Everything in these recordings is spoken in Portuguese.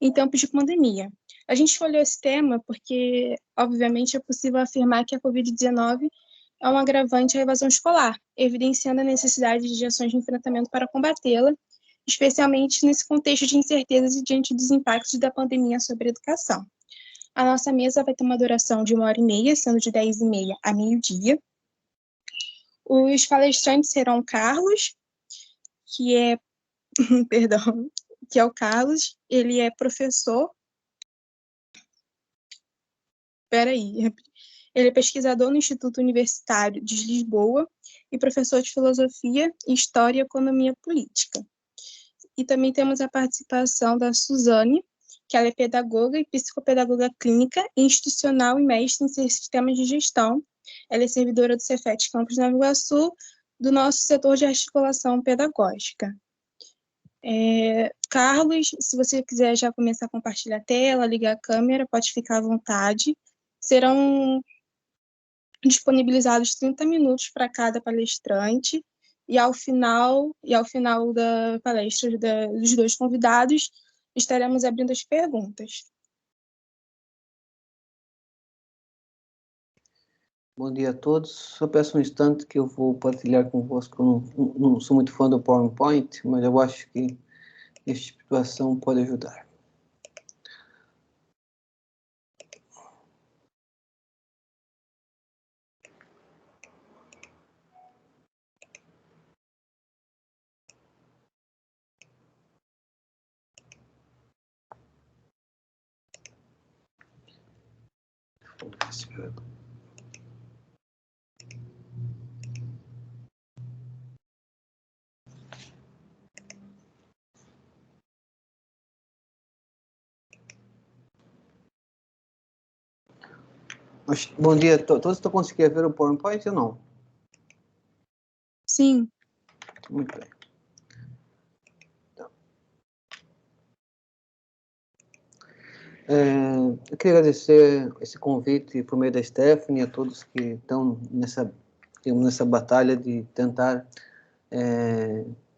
em tempos de pandemia. A gente escolheu esse tema porque, obviamente, é possível afirmar que a Covid-19 é um agravante à evasão escolar, evidenciando a necessidade de ações de enfrentamento para combatê-la, especialmente nesse contexto de incertezas e diante dos impactos da pandemia sobre a educação. A nossa mesa vai ter uma duração de 1h30, sendo de 10h30 a meio-dia. Os palestrantes serão Carlos, que é, perdão, que é o Carlos, ele é professor, ele é pesquisador no Instituto Universitário de Lisboa e professor de Filosofia, História e Economia Política. E também temos a participação da Suzane, que ela é pedagoga e psicopedagoga clínica, institucional e mestre em sistemas de gestão. Ela é servidora do Cefet Campus Nova Iguaçu, do nosso setor de articulação pedagógica. Carlos, se você quiser já começar a compartilhar a tela, ligar a câmera, pode ficar à vontade. Serão disponibilizados 30 minutos para cada palestrante, e ao final da palestra dos dois convidados, estaremos abrindo as perguntas. Bom dia a todos. Só peço um instante que eu vou partilhar convosco. Eu não sou muito fã do PowerPoint, mas eu acho que esta situação pode ajudar. Bom dia a todos. Todos estão conseguindo ver o PowerPoint ou não? Sim. Muito bem. Então, eu queria agradecer esse convite por meio da Stephanie a todos que estão nessa batalha de tentar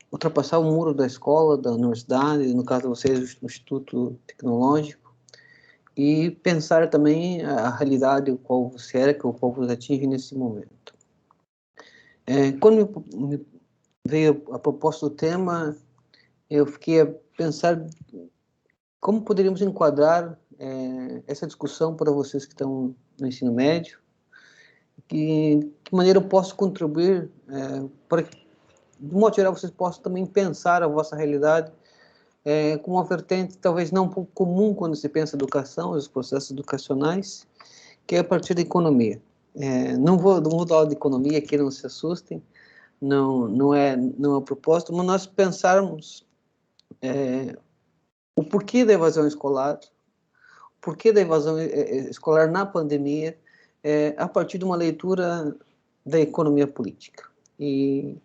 ultrapassar o muro da escola, da universidade, no caso de vocês, do Instituto Tecnológico, e pensar também a realidade o qual você era, que o qual você atinge nesse momento. Quando me veio a proposta do tema, eu fiquei a pensar como poderíamos enquadrar essa discussão para vocês que estão no ensino médio, que maneira eu posso contribuir para que, de modo geral, vocês possam também pensar a vossa realidade com uma vertente talvez não pouco comum quando se pensa em educação, os processos educacionais, que é a partir da economia. Não vou dar aula de economia, aqui não se assustem, não é o propósito, mas nós pensarmos o porquê da evasão escolar, o porquê da evasão escolar na pandemia, a partir de uma leitura da economia política. E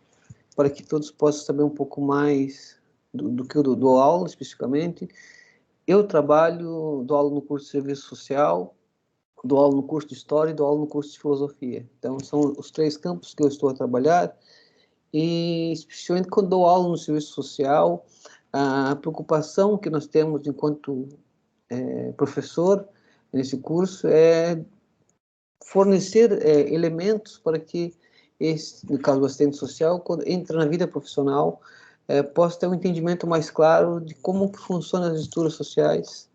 para que todos possam saber um pouco mais do que eu dou aula, especificamente. Eu dou aula no curso de Serviço Social, dou aula no curso de História e dou aula no curso de Filosofia. Então, são os 3 campos que eu estou a trabalhar. E, especialmente, quando dou aula no Serviço Social, a preocupação que nós temos enquanto professor nesse curso é fornecer elementos para que no caso do assistente social, quando entra na vida profissional, possa ter um entendimento mais claro de como que funcionam as estruturas sociais.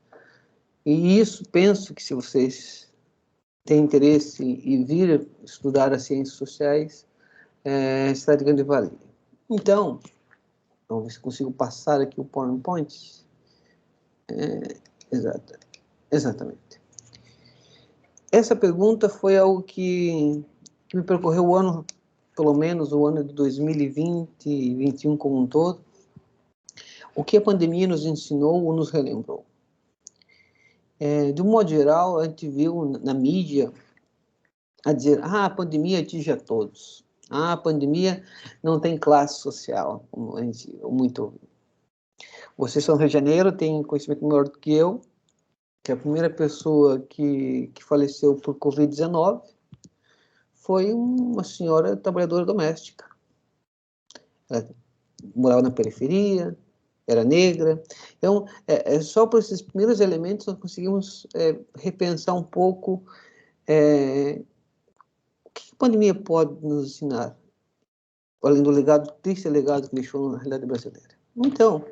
E isso, penso que se vocês têm interesse em vir estudar as ciências sociais, será de grande valia. Então, vamos ver se consigo passar aqui o PowerPoint. Exatamente. Essa pergunta foi algo que me percorreu o ano, pelo menos o ano de 2020 e 2021 como um todo. O que a pandemia nos ensinou ou nos relembrou? De um modo geral, a gente viu na mídia a dizer, a pandemia atinge a todos. A pandemia não tem classe social, como a gente muito ouviu. Vocês são do Rio de Janeiro, têm conhecimento maior do que eu, que a primeira pessoa que faleceu por Covid-19 foi uma senhora trabalhadora doméstica. Ela morava na periferia, era negra. Então, só por esses primeiros elementos nós conseguimos repensar um pouco o que a pandemia pode nos ensinar, além do legado, triste legado que deixou na realidade brasileira. Então,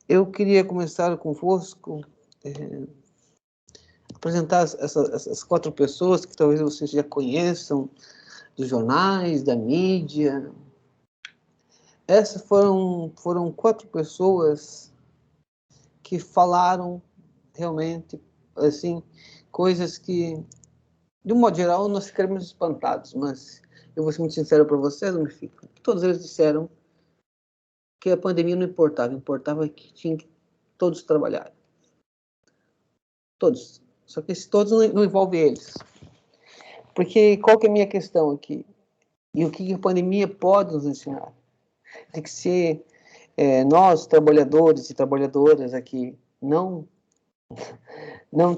eu queria começar convosco, apresentar essas 4 pessoas que talvez vocês já conheçam, dos jornais, da mídia. Essas foram 4 pessoas que falaram realmente, assim, coisas que, de um modo geral, nós ficamos espantados, mas eu vou ser muito sincero para vocês, não me fico. Todos eles disseram que a pandemia não importava, importava que tinha que todos trabalhar. Todos. Só que esse todos não envolve eles. Porque qual que é a minha questão aqui? E o que a pandemia pode nos ensinar? De que se nós, trabalhadores e trabalhadoras aqui, não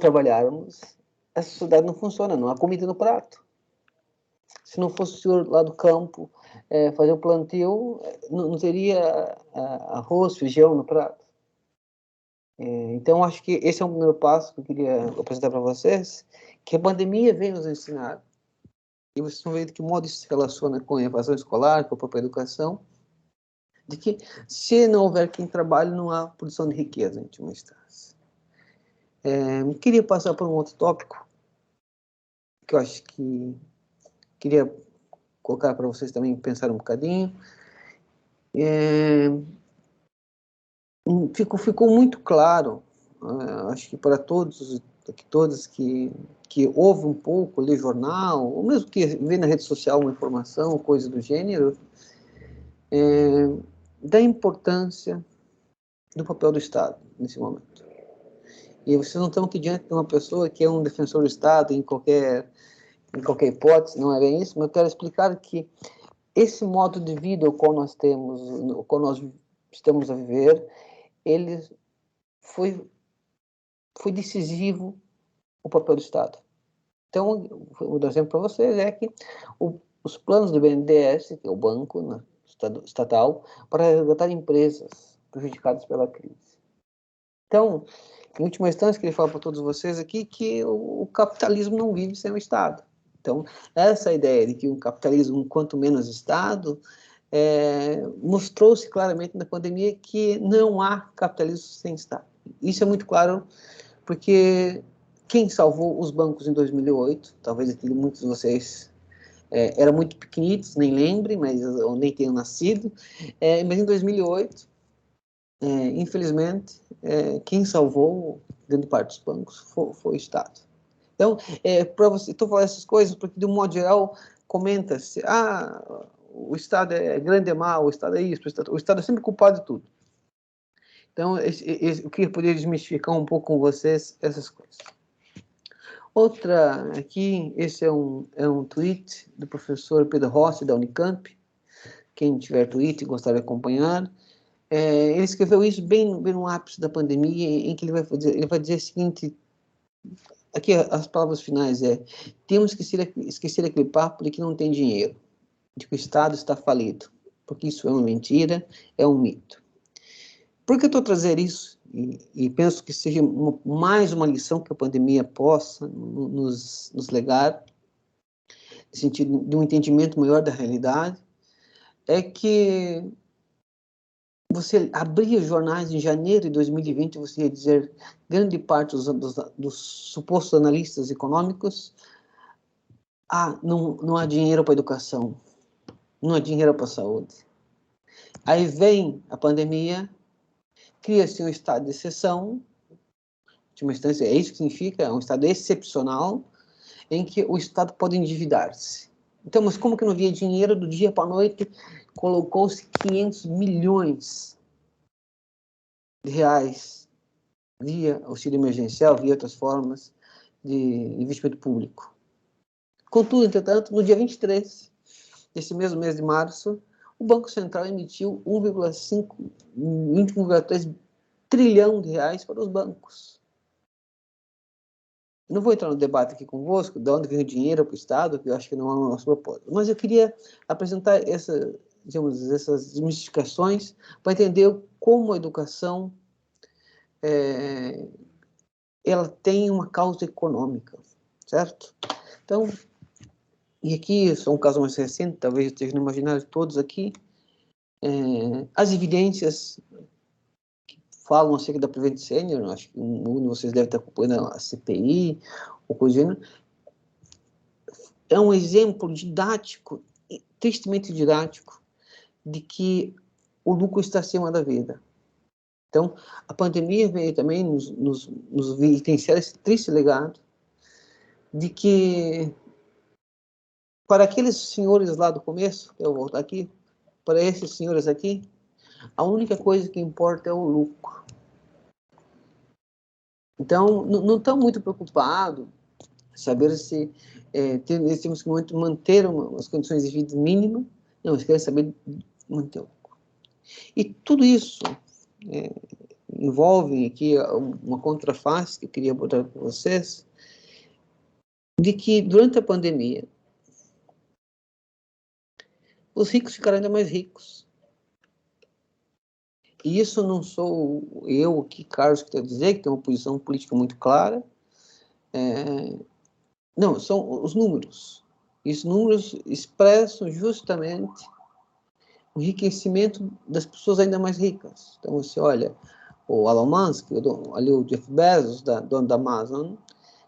trabalharmos, a sociedade não funciona, não há comida no prato. Se não fosse o senhor lá do campo fazer o plantio, não teria arroz, feijão no prato. Então, acho que esse é um primeiro passo que eu queria apresentar para vocês, que a pandemia vem nos ensinar. E vocês vão ver de que modo isso se relaciona com a evasão escolar, com a própria educação, de que se não houver quem trabalhe, não há produção de riqueza, em última instância. Queria passar por um outro tópico, que eu acho que queria colocar para vocês também pensar um bocadinho. Ficou muito claro, acho que para todos que ouvem um pouco, lê jornal, ou mesmo que vê na rede social uma informação, coisa do gênero, da importância do papel do Estado nesse momento. E vocês não estão aqui diante de uma pessoa que é um defensor do Estado em qualquer hipótese, não é bem isso, mas eu quero explicar que esse modo de vida o qual nós temos, o qual nós estamos a viver, ele foi decisivo o papel do Estado. Então, vou dar um exemplo para vocês, é que os planos do BNDES, que é o banco estatal, para resgatar empresas prejudicadas pela crise. Então, em última instância, queria falar para todos vocês aqui que o capitalismo não vive sem o Estado. Então, essa ideia de que um capitalismo, quanto menos Estado, mostrou-se claramente na pandemia que não há capitalismo sem Estado. Isso é muito claro porque quem salvou os bancos em 2008, talvez muitos de vocês eram muito pequenitos, nem lembrem, ou nem tenham nascido, mas em 2008, infelizmente, quem salvou grande parte dos bancos foi o Estado. Então, para você, estou falando essas coisas porque, de um modo geral, comenta-se, o Estado é grande, é mau, o Estado é isso, o Estado é sempre culpado de tudo. Então, eu queria poder desmistificar um pouco com vocês essas coisas. Outra aqui, esse é um tweet do professor Pedro Rossi, da Unicamp. Quem tiver tweet e gostar de acompanhar. Ele escreveu isso bem no ápice da pandemia, em que ele vai dizer o seguinte, aqui as palavras finais temos que esquecer aquele papo de que não tem dinheiro, de que o Estado está falido, porque isso é uma mentira, é um mito. Por que eu estou a trazer isso? E penso que seja mais uma lição que a pandemia possa nos legar, no sentido de um entendimento maior da realidade, é que você abria os jornais em janeiro de 2020, você ia dizer, grande parte dos supostos analistas econômicos, não há dinheiro para a educação, não há dinheiro para a saúde. Aí vem a pandemia, cria-se um estado de exceção, de uma instância, é isso que significa, é um estado excepcional, em que o Estado pode endividar-se. Então, mas como que não havia dinheiro do dia para a noite, colocou-se 500 milhões de reais via auxílio emergencial, via outras formas de investimento público. Contudo, entretanto, no dia 23 desse mesmo mês de março, o Banco Central emitiu 1,3 trilhão de reais para os bancos. Não vou entrar no debate aqui convosco, de onde vem o dinheiro para o Estado, que eu acho que não é o nosso propósito. Mas eu queria apresentar digamos, essas desmistificações para entender como a educação ela tem uma causa econômica, certo? Então, e aqui, isso é um caso mais recente, talvez esteja no imaginário de todos aqui, as evidências que falam acerca da Prevent Senior, acho que um de vocês deve estar acompanhando a CPI, ou coisa do gênero, é um exemplo didático, tristemente didático, de que o lucro está acima da vida. Então, a pandemia veio também nos evidenciar esse triste legado de que, para aqueles senhores lá do começo, eu vou voltar aqui, para esses senhores aqui, a única coisa que importa é o lucro. Então, não estão muito preocupados em saber se temos que manter as condições de vida mínimas. Não, eles querem saber manter o lucro. E tudo isso envolve aqui uma contraface que eu queria botar para vocês, de que durante a pandemia os ricos ficaram ainda mais ricos. E isso não sou eu aqui, Carlos, que estou a dizer, que tem uma posição política muito clara. Não, são os números. E os números expressam justamente o enriquecimento das pessoas ainda mais ricas. Então, você olha o Elon Musk, ali o Jeff Bezos, dono da Amazon,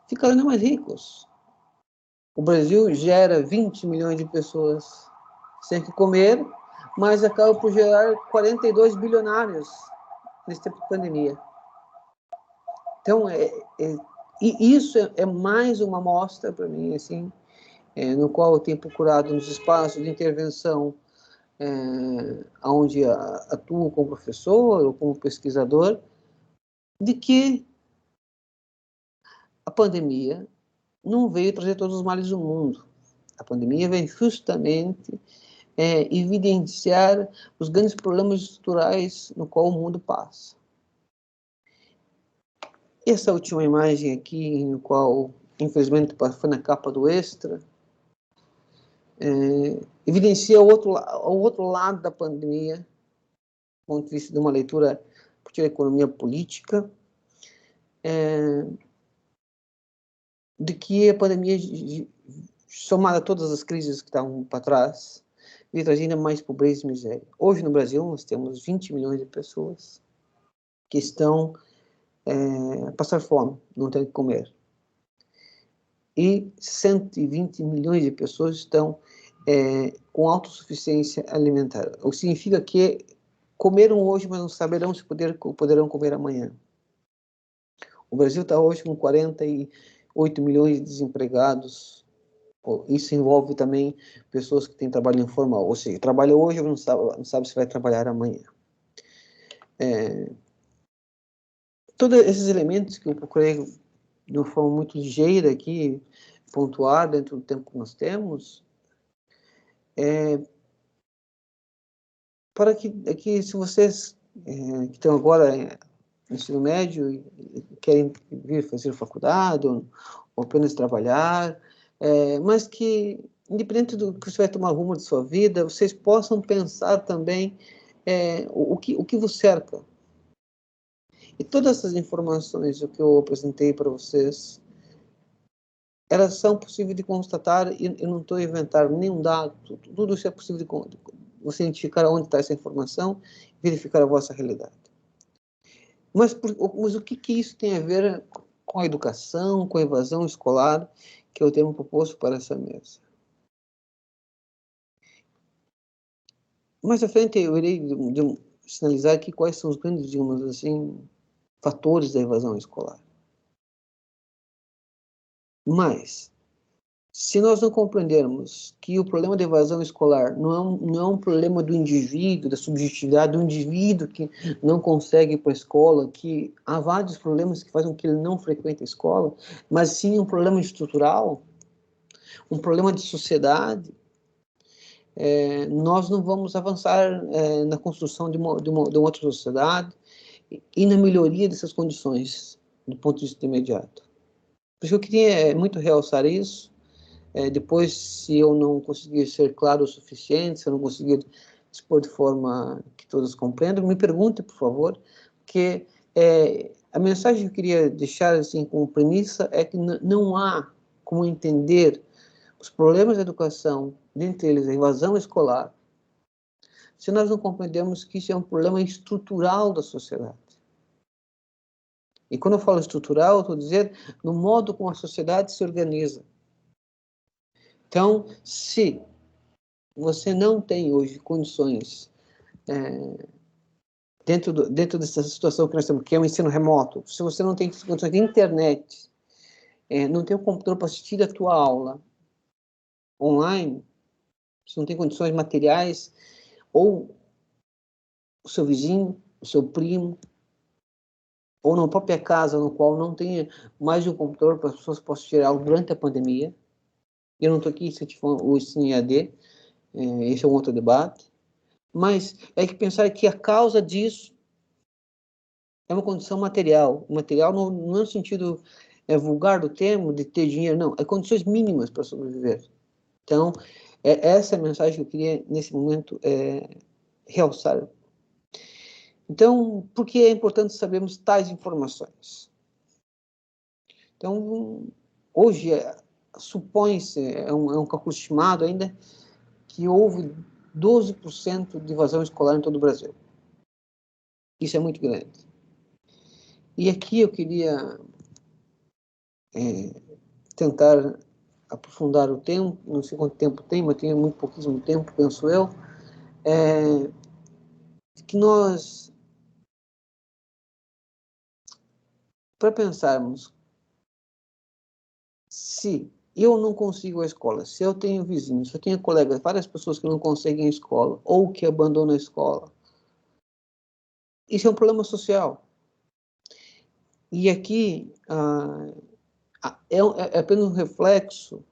ficaram ainda mais ricos. O Brasil gera 20 milhões de pessoas sem que comer, mas acaba por gerar 42 bilionários nesse tempo de pandemia. Então, e isso é mais uma amostra para mim, assim, no qual eu tenho procurado nos espaços de intervenção, onde atuo como professor ou como pesquisador, de que a pandemia não veio trazer todos os males do mundo. A pandemia vem justamente evidenciar os grandes problemas estruturais no qual o mundo passa. Essa última imagem aqui, no qual, infelizmente, foi na capa do Extra, evidencia o outro lado da pandemia, do ponto de vista de uma leitura a partir da economia política, de que a pandemia, somada a todas as crises que estavam para trás, veio trazer ainda mais pobreza e miséria. Hoje, no Brasil, nós temos 20 milhões de pessoas que estão a passar fome, não têm o que comer. E 120 milhões de pessoas estão com autossuficiência alimentar. O que significa que comeram hoje, mas não saberão se poderão comer amanhã. O Brasil está hoje com 48 milhões de desempregados. Isso envolve também pessoas que têm trabalho informal, ou seja, trabalha hoje, mas não sabe se vai trabalhar amanhã. Todos esses elementos que eu procurei de uma forma muito ligeira aqui, pontuar dentro do tempo que nós temos, para que se vocês que estão agora no ensino médio e querem vir fazer faculdade ou apenas trabalhar, mas que, independente do que você vai tomar rumo de sua vida, vocês possam pensar também o que vos cerca. E todas essas informações que eu apresentei para vocês, elas são possíveis de constatar, e eu não estou a inventar nenhum dado, tudo isso é possível de você identificar onde está essa informação e verificar a vossa realidade. Mas o que isso tem a ver com a educação, com a evasão escolar, que é o tema proposto para essa mesa? Mais à frente eu irei sinalizar aqui quais são os grandes, digamos assim, fatores da evasão escolar. Mas, se nós não compreendermos que o problema da evasão escolar não é um problema do indivíduo, da subjetividade do indivíduo que não consegue ir para a escola, que há vários problemas que fazem com que ele não frequente a escola, mas sim um problema estrutural, um problema de sociedade, nós não vamos avançar na construção de uma outra sociedade e na melhoria dessas condições do ponto de vista imediato. Por isso eu queria muito realçar isso. Depois, se eu não conseguir ser claro o suficiente, se eu não conseguir expor de forma que todos compreendam. Me pergunte, por favor, que a mensagem que eu queria deixar assim como premissa é que não há como entender os problemas da educação, dentre eles a evasão escolar, se nós não compreendemos que isso é um problema estrutural da sociedade. E quando eu falo estrutural, eu estou dizendo no modo como a sociedade se organiza. Então, se você não tem hoje condições, dentro dessa situação que nós temos, que é o ensino remoto, se você não tem condições de internet, não tem um computador para assistir a tua aula online, se não tem condições materiais, ou o seu vizinho, o seu primo, ou na própria casa, no qual não tenha mais de um computador para as pessoas possam tirar aula durante a pandemia. Eu não estou aqui incentivando o ensino EAD, esse é um outro debate, mas é que pensar que a causa disso é uma condição material. Material não é no sentido vulgar do termo, de ter dinheiro, não. É condições mínimas para sobreviver. Então, essa é a mensagem que eu queria, nesse momento, realçar. Então, por que é importante sabermos tais informações? Então, hoje, supõe-se, é um cálculo estimado ainda, que houve 12% de evasão escolar em todo o Brasil. Isso é muito grande. E aqui eu queria tentar aprofundar o tempo, não sei quanto tempo tem, mas tem muito pouquíssimo tempo, penso eu, que nós, para pensarmos, se eu não consigo a escola, se eu tenho vizinhos, se eu tenho colegas, várias pessoas que não conseguem a escola, ou que abandonam a escola, isso é um problema social. E aqui é apenas um reflexo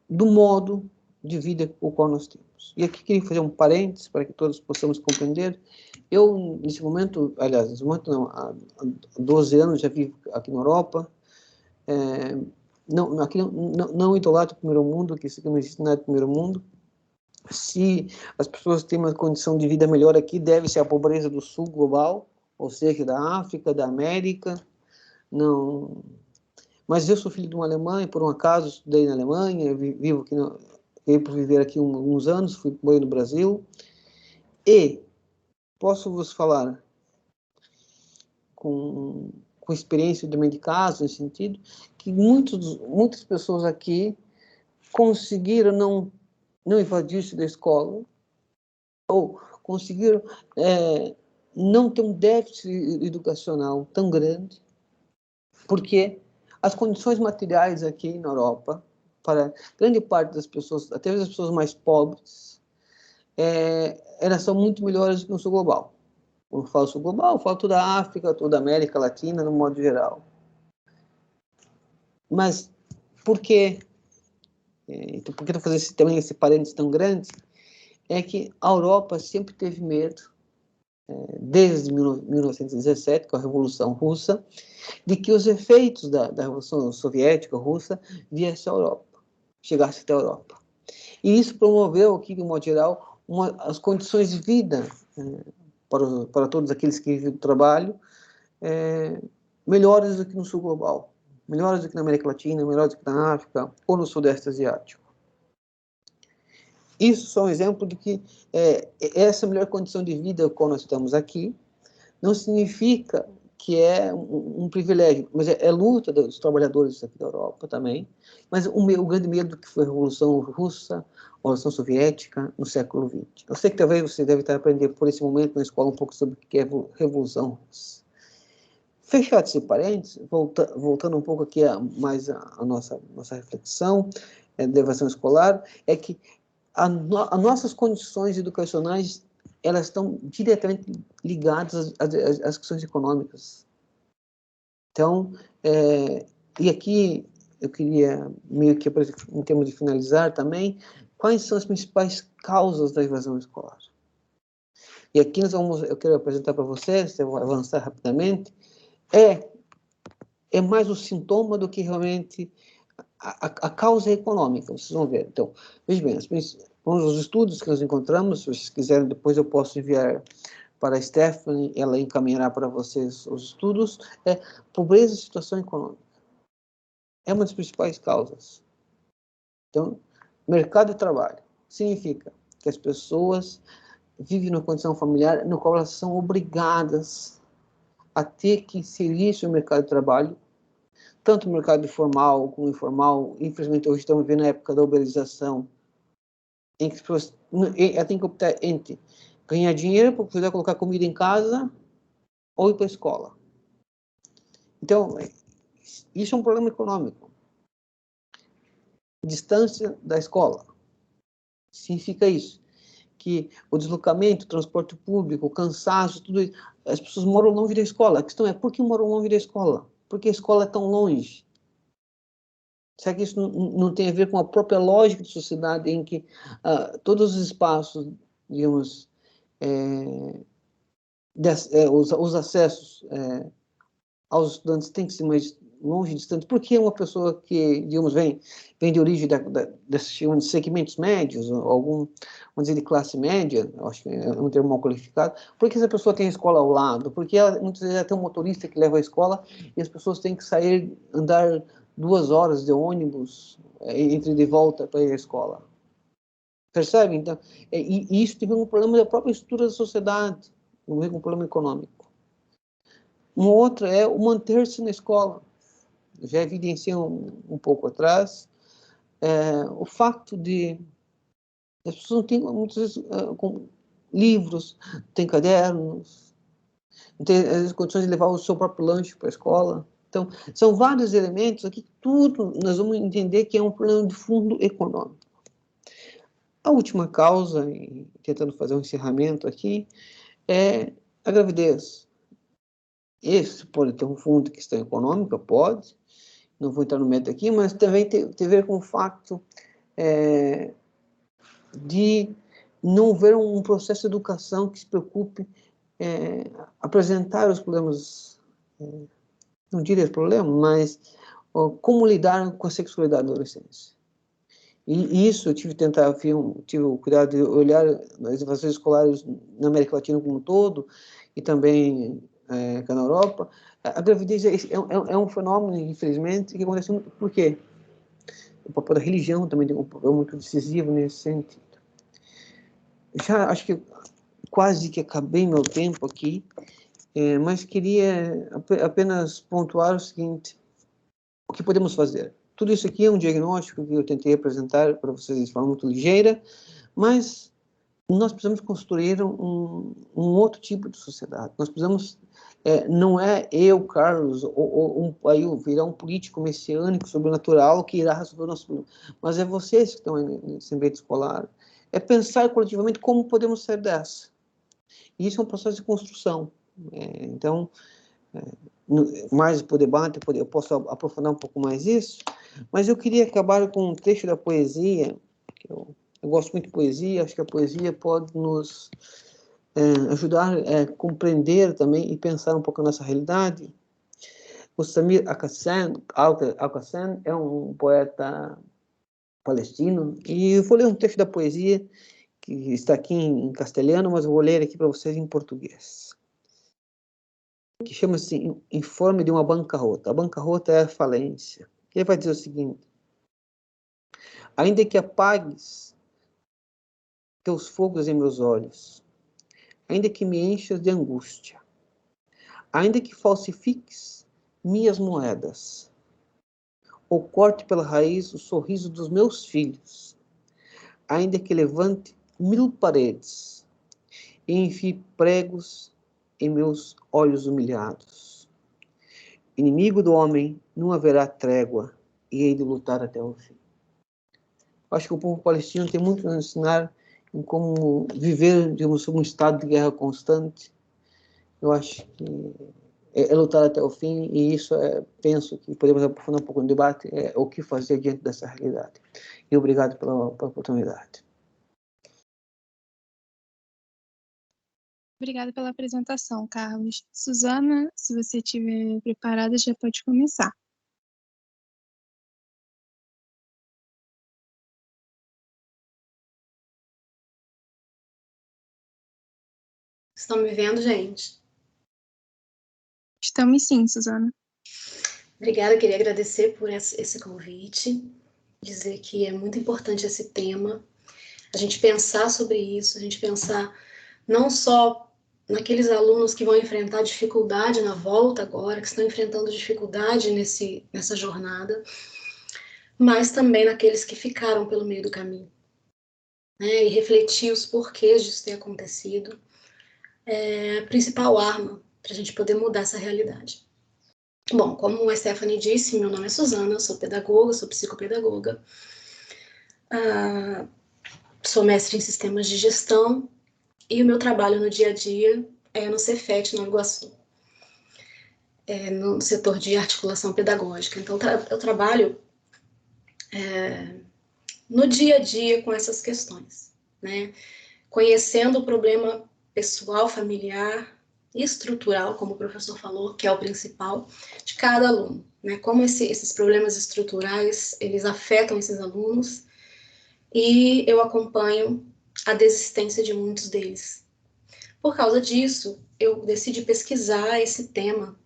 do modo de vida o qual nós temos. E aqui queria fazer um parênteses para que todos possamos compreender. Eu, nesse momento, aliás, nesse momento não, há 12 anos já vivo aqui na Europa. Aqui não idolatro o primeiro mundo, que isso aqui não existe nada de primeiro mundo. Se as pessoas têm uma condição de vida melhor aqui, deve ser a pobreza do sul global, ou seja, da África, da América. Não. Mas eu sou filho de uma alemã e, por um acaso, estudei na Alemanha, vivo aqui, veio para viver aqui uns anos, fui morrer no Brasil. E posso vos falar com experiência também de caso, nesse sentido, que muitas pessoas aqui conseguiram não evadir-se da escola, ou conseguiram não ter um déficit educacional tão grande, porque as condições materiais aqui na Europa, para grande parte das pessoas, até as pessoas mais pobres, elas são muito melhores do que no sul global. Quando eu falo sul global, eu falo toda a África, toda a América Latina, no modo geral. Mas por quê? Então, por que eu estou fazendo também esse parênteses tão grande? É que a Europa sempre teve medo, desde 1917, com a Revolução Russa, de que os efeitos da Revolução Soviética Russa viessem à Europa, chegassem até a Europa. E isso promoveu aqui, de modo geral, as condições de vida para todos aqueles que vivem do trabalho melhores do que no sul global, melhores do que na América Latina, melhores do que na África ou no Sudeste Asiático. Isso só um exemplo de que essa melhor condição de vida com nós estamos aqui não significa que é um privilégio, mas é luta dos trabalhadores aqui da Europa também. Mas o grande medo que foi a Revolução Russa, a Revolução Soviética no século XX. Eu sei que talvez você deve estar aprendendo por esse momento na escola um pouco sobre o que é Revolução Russa. Fechado esse parênteses, voltando um pouco aqui mais a nossa reflexão da evasão escolar, é que as nossas condições educacionais elas estão diretamente ligadas às questões econômicas. Então, e aqui eu queria, meio que em termos de finalizar também, quais são as principais causas da evasão escolar? E aqui eu quero apresentar para vocês, eu vou avançar rapidamente, é mais o sintoma do que realmente a causa econômica, vocês vão ver. Então, veja bem, os estudos que nós encontramos, se vocês quiserem, depois eu posso enviar para a Stephanie, ela encaminhará para vocês os estudos, pobreza e situação econômica. É uma das principais causas. Então, mercado de trabalho significa que as pessoas vivem numa condição familiar no qual elas são obrigadas a ter que inserir-se no mercado de trabalho, tanto no mercado formal como informal. Infelizmente, hoje estamos vivendo a época da uberização, em que as pessoas têm que optar entre ganhar dinheiro para poder colocar comida em casa ou ir para a escola. Então, isso é um problema econômico. Distância da escola. Significa isso, que o deslocamento, o transporte público, o cansaço, tudo isso, as pessoas moram longe da escola. A questão é, por que moram longe da escola? Por que a escola é tão longe? Será que isso não tem a ver com a própria lógica de sociedade em que todos os espaços, digamos, os acessos aos estudantes têm que ser mais longe e distantes? Por que uma pessoa que, digamos, vem de origem desses segmentos médios, ou algum, vamos dizer, de classe média, acho que é um termo mal qualificado, por que essa pessoa tem a escola ao lado? Porque muitas vezes tem um motorista que leva a escola e as pessoas têm que sair, andar 2 horas de ônibus entre de volta para ir à escola. Percebe? Então, e isso tem um problema da própria estrutura da sociedade, não é um problema econômico. Uma outra é o manter-se na escola. Já evidenciei um pouco atrás o fato de as pessoas não têm muitas vezes livros, não têm cadernos, não têm às vezes condições de levar o seu próprio lanche para a escola. Então, são vários elementos aqui, tudo nós vamos entender que é um problema de fundo econômico. A última causa, e tentando fazer um encerramento aqui, é a gravidez. Esse pode ter um fundo de questão econômica, pode, não vou entrar no mérito aqui, mas também tem a ver com o fato de não haver um processo de educação que se preocupe apresentar os problemas, não diria problema, mas como lidar com a sexualidade da adolescência. E isso eu tive o cuidado de olhar as invasões escolares na América Latina como um todo, e também na Europa. A gravidez é um fenômeno, infelizmente, que acontece muito. Por quê? O papel da religião também tem um papel muito decisivo nesse sentido. Já acho que quase que acabei meu tempo aqui, mas queria apenas pontuar o seguinte: o que podemos fazer? Tudo isso aqui é um diagnóstico que eu tentei apresentar para vocês de forma muito ligeira, mas nós precisamos construir um outro tipo de sociedade. Nós precisamos, não é eu, Carlos, ou aí virar um político messiânico, sobrenatural, que irá resolver o nosso problema, mas é vocês que estão nesse ambiente escolar. É pensar coletivamente como podemos sair dessa. E isso é um processo de construção. Então, mais para o debate, eu posso aprofundar um pouco mais isso, mas eu queria acabar com um trecho da poesia, que eu gosto muito de poesia, acho que a poesia pode nos ajudar a compreender também e pensar um pouco nessa realidade. O Samir Alkassan é um poeta palestino, e eu vou ler um trecho da poesia que está aqui em castelhano, mas eu vou ler aqui para vocês em português, que chama-se Informe de uma Bancarrota. A bancarrota é a falência. Ele vai dizer o seguinte: ainda que apagues teus fogos em meus olhos, ainda que me enchas de angústia, ainda que falsifiques minhas moedas, ou corte pela raiz o sorriso dos meus filhos, ainda que levante 1000 paredes e enfie pregos em meus olhos humilhados, inimigo do homem, não haverá trégua, e hei de lutar até o fim. Acho que o povo palestino tem muito a nos ensinar em como viver, digamos, um estado de guerra constante. Eu acho que é lutar até o fim, e isso penso que podemos aprofundar um pouco no debate, o que fazer diante dessa realidade. E obrigado pela oportunidade. Obrigada pela apresentação, Carlos. Suzana, se você estiver preparada, já pode começar. Estão me vendo, gente? Estamos sim, Suzana. Obrigada, queria agradecer por esse convite, dizer que é muito importante esse tema, a gente pensar sobre isso, a gente pensar não só naqueles alunos que vão enfrentar dificuldade na volta agora, que estão enfrentando dificuldade nessa jornada, mas também naqueles que ficaram pelo meio do caminho, né, e refletir os porquês disso ter acontecido, é a principal arma para a gente poder mudar essa realidade. Bom, como a Stephanie disse, meu nome é Suzana, sou pedagoga, sou psicopedagoga, sou mestre em sistemas de gestão e o meu trabalho no dia a dia é no Cefet, no Iguaçu, no setor de articulação pedagógica. Então, eu trabalho no dia a dia com essas questões, né? Conhecendo o problema pessoal, familiar e estrutural, como o professor falou, que é o principal, de cada aluno, né? Como esses problemas estruturais, eles afetam esses alunos, e eu acompanho a desistência de muitos deles. Por causa disso, eu decidi pesquisar esse tema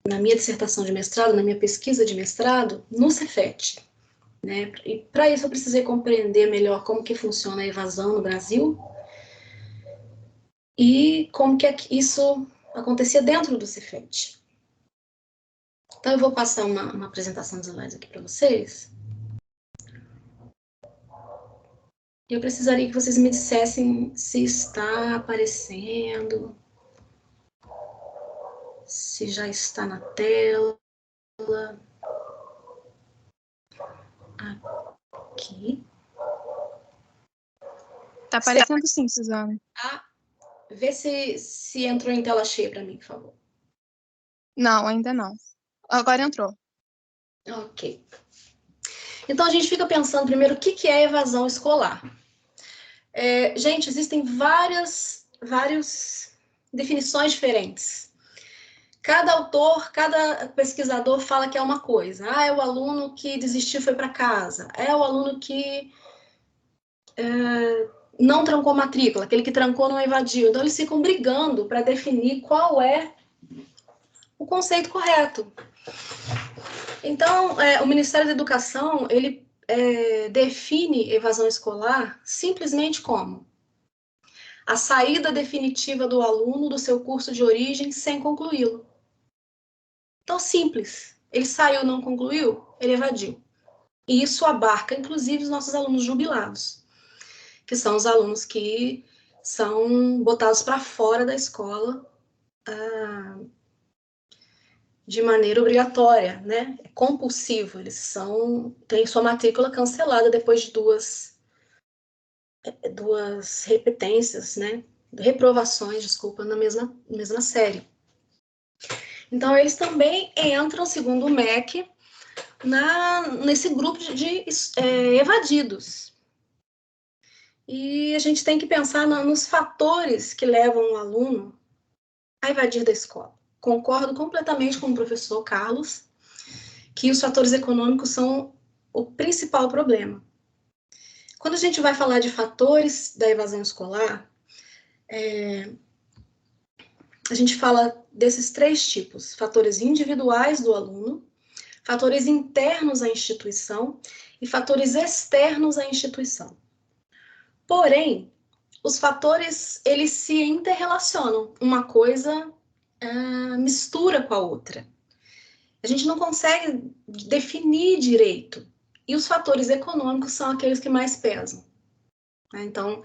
na minha dissertação de mestrado, na minha pesquisa de mestrado, no Cefet, né? E para isso eu precisei compreender melhor como que funciona a evasão no Brasil e como que isso acontecia dentro do Cefet. Então eu vou passar uma apresentação de slides aqui para vocês. Eu precisaria que vocês me dissessem se está aparecendo, se já está na tela. Aqui. Tá aparecendo sim, Suzana. Vê se entrou em tela cheia para mim, por favor. Não, ainda não. Agora entrou. Ok. Então, a gente fica pensando primeiro o que é evasão escolar. Gente, existem várias definições diferentes. Cada autor, cada pesquisador fala que é uma coisa. É o aluno que desistiu e foi para casa. É o aluno que não trancou matrícula, aquele que trancou não evadiu. Então, eles ficam brigando para definir qual é o conceito correto. Então, o Ministério da Educação, ele define evasão escolar simplesmente como a saída definitiva do aluno do seu curso de origem sem concluí-lo. Então, simples. Ele saiu, não concluiu, ele evadiu. E isso abarca, inclusive, os nossos alunos jubilados, que são os alunos que são botados para fora da escola de maneira obrigatória, né? É compulsivo. Eles têm sua matrícula cancelada depois de duas repetências, né? Reprovações, desculpa, na mesma série. Então, eles também entram, segundo o MEC, nesse grupo de evadidos. E a gente tem que pensar nos fatores que levam o aluno a evadir da escola. Concordo completamente com o professor Carlos que os fatores econômicos são o principal problema. Quando a gente vai falar de fatores da evasão escolar, a gente fala desses 3 tipos: fatores individuais do aluno, fatores internos à instituição e fatores externos à instituição. Porém, os fatores, eles se interrelacionam, uma coisa mistura com a outra. A gente não consegue definir direito. E os fatores econômicos são aqueles que mais pesam. Então,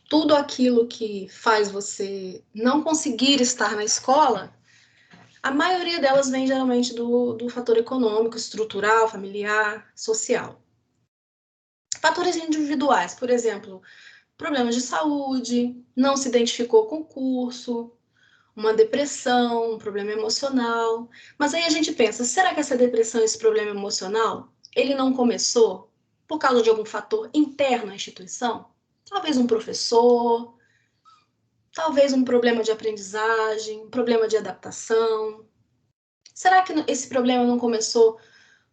tudo aquilo que faz você não conseguir estar na escola, a maioria delas vem geralmente do fator econômico, estrutural, familiar, social. Fatores individuais, por exemplo, problemas de saúde, não se identificou com o curso, uma depressão, um problema emocional. Mas aí a gente pensa, será que essa depressão, esse problema emocional, ele não começou por causa de algum fator interno à instituição? Talvez um professor, talvez um problema de aprendizagem, um problema de adaptação. Será que esse problema não começou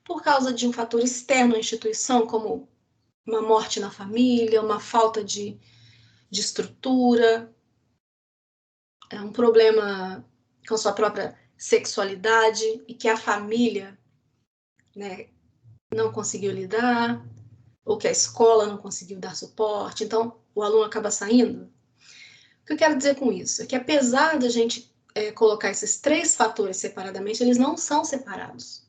por causa de um fator externo à instituição, como uma morte na família, uma falta de estrutura, um problema com sua própria sexualidade e que a família, né, não conseguiu lidar, ou que a escola não conseguiu dar suporte, então o aluno acaba saindo. O que eu quero dizer com isso? É que apesar da gente colocar esses 3 fatores separadamente, eles não são separados.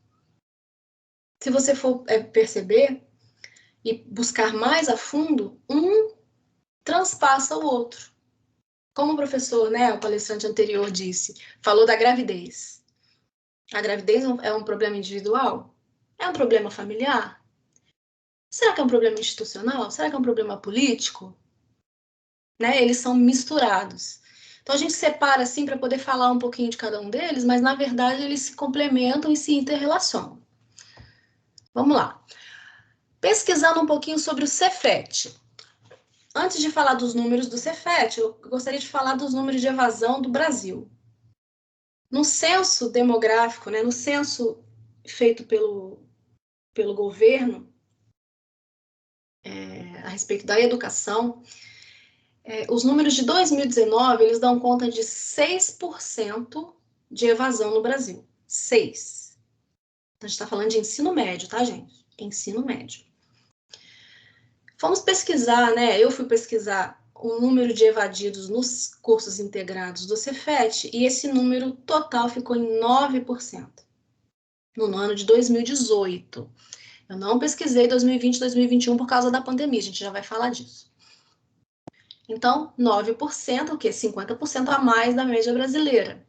Se você for perceber e buscar mais a fundo, um transpassa o outro. Como o professor, né, o palestrante anterior disse, falou da gravidez. A gravidez é um problema individual? É um problema familiar? Será que é um problema institucional? Será que é um problema político? Né? Eles são misturados. Então a gente separa assim para poder falar um pouquinho de cada um deles, mas na verdade eles se complementam e se interrelacionam. Vamos lá. Pesquisando um pouquinho sobre o Cefet. Antes de falar dos números do Cefet, eu gostaria de falar dos números de evasão do Brasil. No censo demográfico, né, no censo feito pelo governo a respeito da educação, os números de 2019, eles dão conta de 6% de evasão no Brasil. 6. Então, a gente está falando de ensino médio, tá, gente? Ensino médio. Fomos pesquisar, né? Eu fui pesquisar o número de evadidos nos cursos integrados do Cefet e esse número total ficou em 9% no ano de 2018. Eu não pesquisei 2020, 2021 por causa da pandemia, a gente já vai falar disso. Então, 9%, o quê? 50% a mais da média brasileira.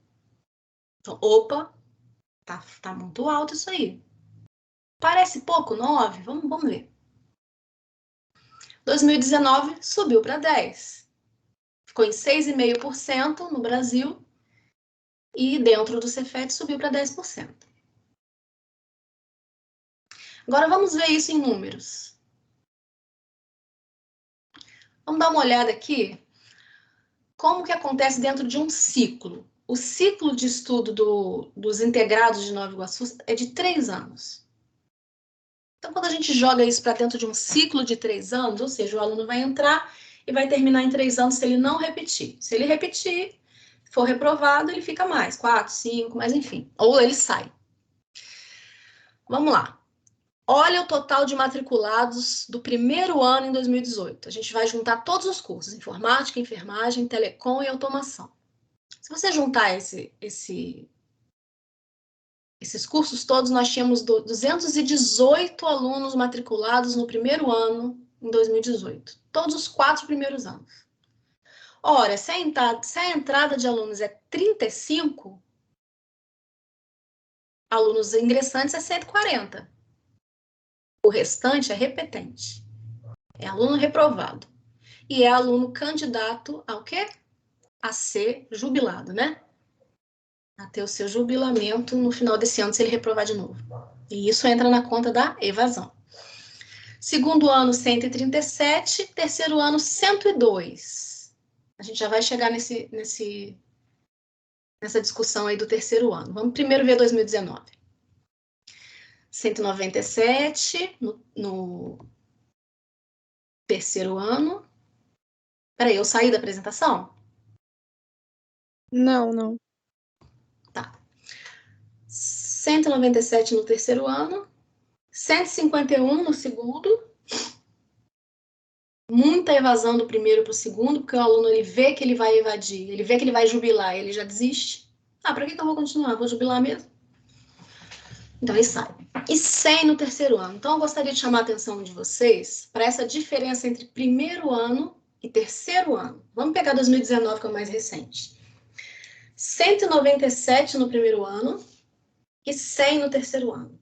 Então, opa, tá muito alto isso aí. Parece pouco, 9? Vamos ver. 2019 subiu para 10%. Ficou em 6,5% no Brasil e dentro do Cefet subiu para 10%. Agora vamos ver isso em números. Vamos dar uma olhada aqui como que acontece dentro de um ciclo. O ciclo de estudo dos integrados de Nova Iguaçu é de 3 anos. Então, quando a gente joga isso para dentro de um ciclo de 3 anos, ou seja, o aluno vai entrar e vai terminar em 3 anos se ele não repetir. Se ele repetir, for reprovado, ele fica mais, 4, 5, mas enfim. Ou ele sai. Vamos lá. Olha o total de matriculados do primeiro ano em 2018. A gente vai juntar todos os cursos, informática, enfermagem, telecom e automação. Se você juntar esses cursos todos, nós tínhamos 218 alunos matriculados no primeiro ano, em 2018. Todos os 4 primeiros anos. Ora, se a entrada de alunos é 35, alunos ingressantes é 140. O restante é repetente. É aluno reprovado. E é aluno candidato ao quê? A ser jubilado, né? A ter o seu jubilamento no final desse ano, se ele reprovar de novo. E isso entra na conta da evasão. Segundo ano, 137. Terceiro ano, 102. A gente já vai chegar nessa discussão aí do terceiro ano. Vamos primeiro ver 2019. 197 no terceiro ano. Peraí, eu saí da apresentação? Não. Tá. 197 no terceiro ano. 151 no segundo. Muita evasão do primeiro para o segundo, porque o aluno ele vê que ele vai evadir, ele vê que ele vai jubilar, ele já desiste. Ah, para que eu vou continuar? Vou jubilar mesmo? Então, ele sai. E 100 no terceiro ano. Então, eu gostaria de chamar a atenção de vocês para essa diferença entre primeiro ano e terceiro ano. Vamos pegar 2019, que é o mais recente. 197 no primeiro ano e 100 no terceiro ano.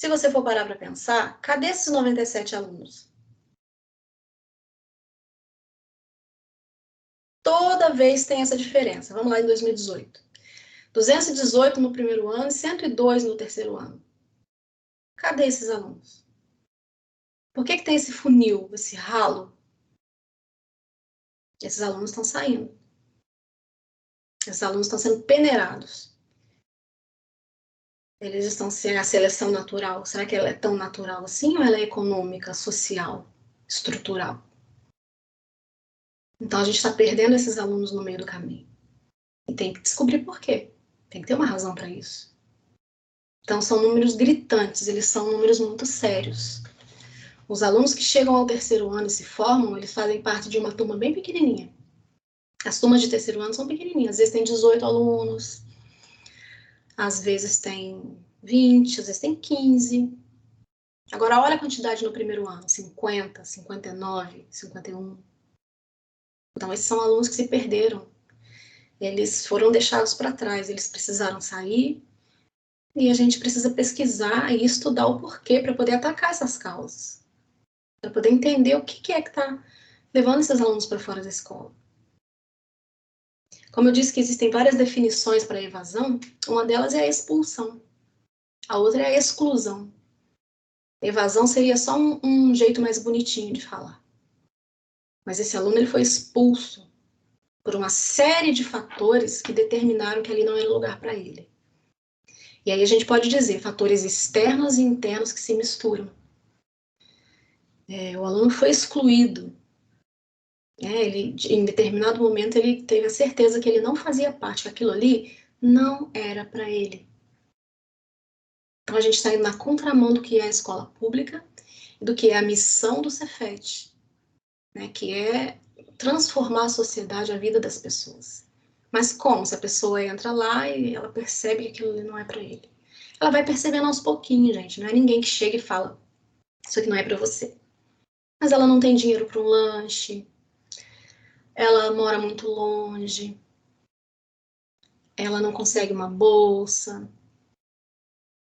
Se você for parar para pensar, cadê esses 97 alunos? Toda vez tem essa diferença. Vamos lá em 2018. 218 no primeiro ano e 102 no terceiro ano. Cadê esses alunos? Por que tem esse funil, esse ralo? Esses alunos estão saindo. Esses alunos estão sendo peneirados. Eles estão sem a seleção natural. Será que ela é tão natural assim ou ela é econômica, social, estrutural? Então, a gente está perdendo esses alunos no meio do caminho. E tem que descobrir por quê. Tem que ter uma razão para isso. Então, são números gritantes, eles são números muito sérios. Os alunos que chegam ao terceiro ano e se formam, eles fazem parte de uma turma bem pequenininha. As turmas de terceiro ano são pequenininhas. Às vezes tem 18 alunos, às vezes tem 20, às vezes tem 15. Agora, olha a quantidade no primeiro ano, 50, 59, 51. Então, esses são alunos que se perderam. Eles foram deixados para trás, eles precisaram sair e a gente precisa pesquisar e estudar o porquê para poder atacar essas causas, para poder entender o que é que está levando esses alunos para fora da escola. Como eu disse que existem várias definições para a evasão, uma delas é a expulsão, a outra é a exclusão. A evasão seria só um jeito mais bonitinho de falar. Mas esse aluno ele foi expulso por uma série de fatores que determinaram que ali não era lugar para ele. E aí a gente pode dizer fatores externos e internos que se misturam. O aluno foi excluído. Em determinado momento ele teve a certeza que ele não fazia parte, que aquilo ali não era para ele. Então a gente está indo na contramão do que é a escola pública e do que é a missão do Cefet, né, que é transformar a sociedade, a vida das pessoas. Mas como? Se a pessoa entra lá e ela percebe que aquilo ali não é para ele. Ela vai percebendo aos pouquinhos, gente. Não é ninguém que chega e fala, isso aqui não é para você. Mas ela não tem dinheiro para um lanche, ela mora muito longe, ela não consegue uma bolsa,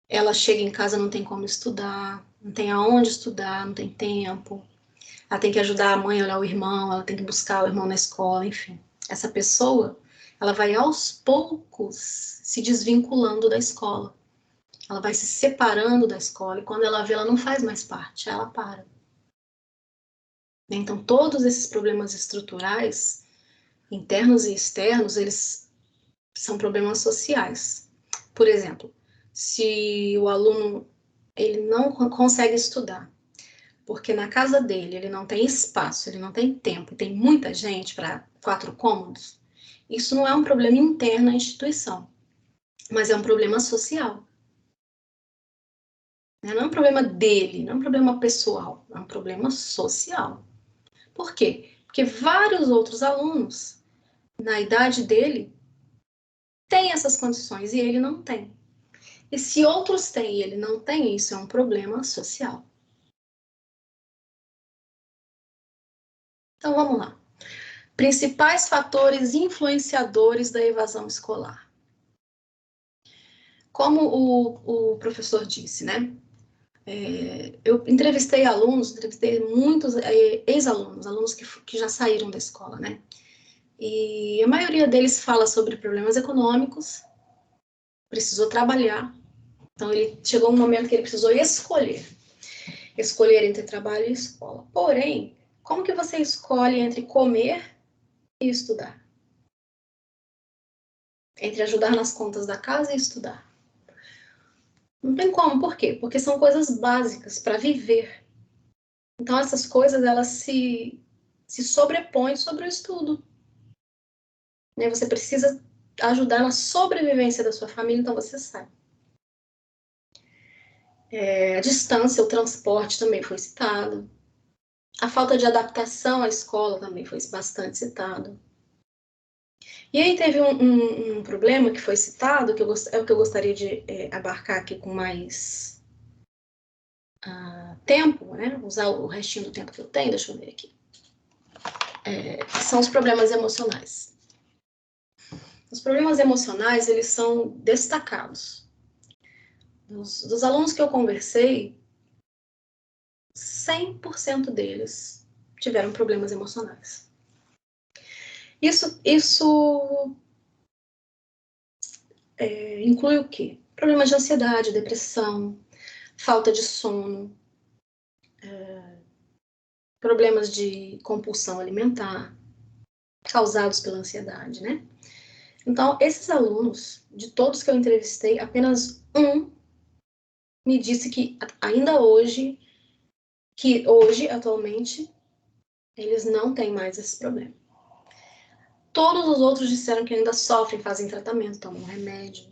ela chega em casa, não tem como estudar, não tem aonde estudar, não tem tempo, ela tem que ajudar a mãe a olhar o irmão, ela tem que buscar o irmão na escola, enfim. Essa pessoa, ela vai aos poucos se desvinculando da escola. Ela vai se separando da escola e quando ela vê, ela não faz mais parte, ela para. Então, todos esses problemas estruturais, internos e externos, eles são problemas sociais. Por exemplo, se o aluno ele não consegue estudar, porque na casa dele ele não tem espaço, ele não tem tempo, tem muita gente para 4 cômodos, isso não é um problema interno à instituição, mas é um problema social. Não é um problema dele, não é um problema pessoal, é um problema social. Por quê? Porque vários outros alunos, na idade dele, têm essas condições e ele não tem. E se outros têm e ele não tem, isso é um problema social. Então, vamos lá. Principais fatores influenciadores da evasão escolar. Como o professor disse, né? Eu entrevistei muitos ex-alunos, alunos que já saíram da escola, né? E a maioria deles fala sobre problemas econômicos, precisou trabalhar. Então, chegou um momento que ele precisou escolher entre trabalho e escola. Porém, como que você escolhe entre comer e estudar? Entre ajudar nas contas da casa e estudar? Não tem como, por quê? Porque são coisas básicas para viver. Então, essas coisas, elas se sobrepõem sobre o estudo. Você precisa ajudar na sobrevivência da sua família, então você sai. A distância, o transporte também foi citado. A falta de adaptação à escola também foi bastante citado. E aí teve um problema que foi citado, que é o que eu gostaria de abarcar aqui com mais tempo, né? Usar o restinho do tempo que eu tenho, deixa eu ver aqui. São os problemas emocionais. Os problemas emocionais, eles são destacados. Dos alunos que eu conversei, 100% deles tiveram problemas emocionais. Isso inclui o quê? Problemas de ansiedade, depressão, falta de sono, problemas de compulsão alimentar, causados pela ansiedade, né? Então, esses alunos, de todos que eu entrevistei, apenas um me disse que ainda atualmente, eles não têm mais esse problema. Todos os outros disseram que ainda sofrem, fazem tratamento, tomam remédio.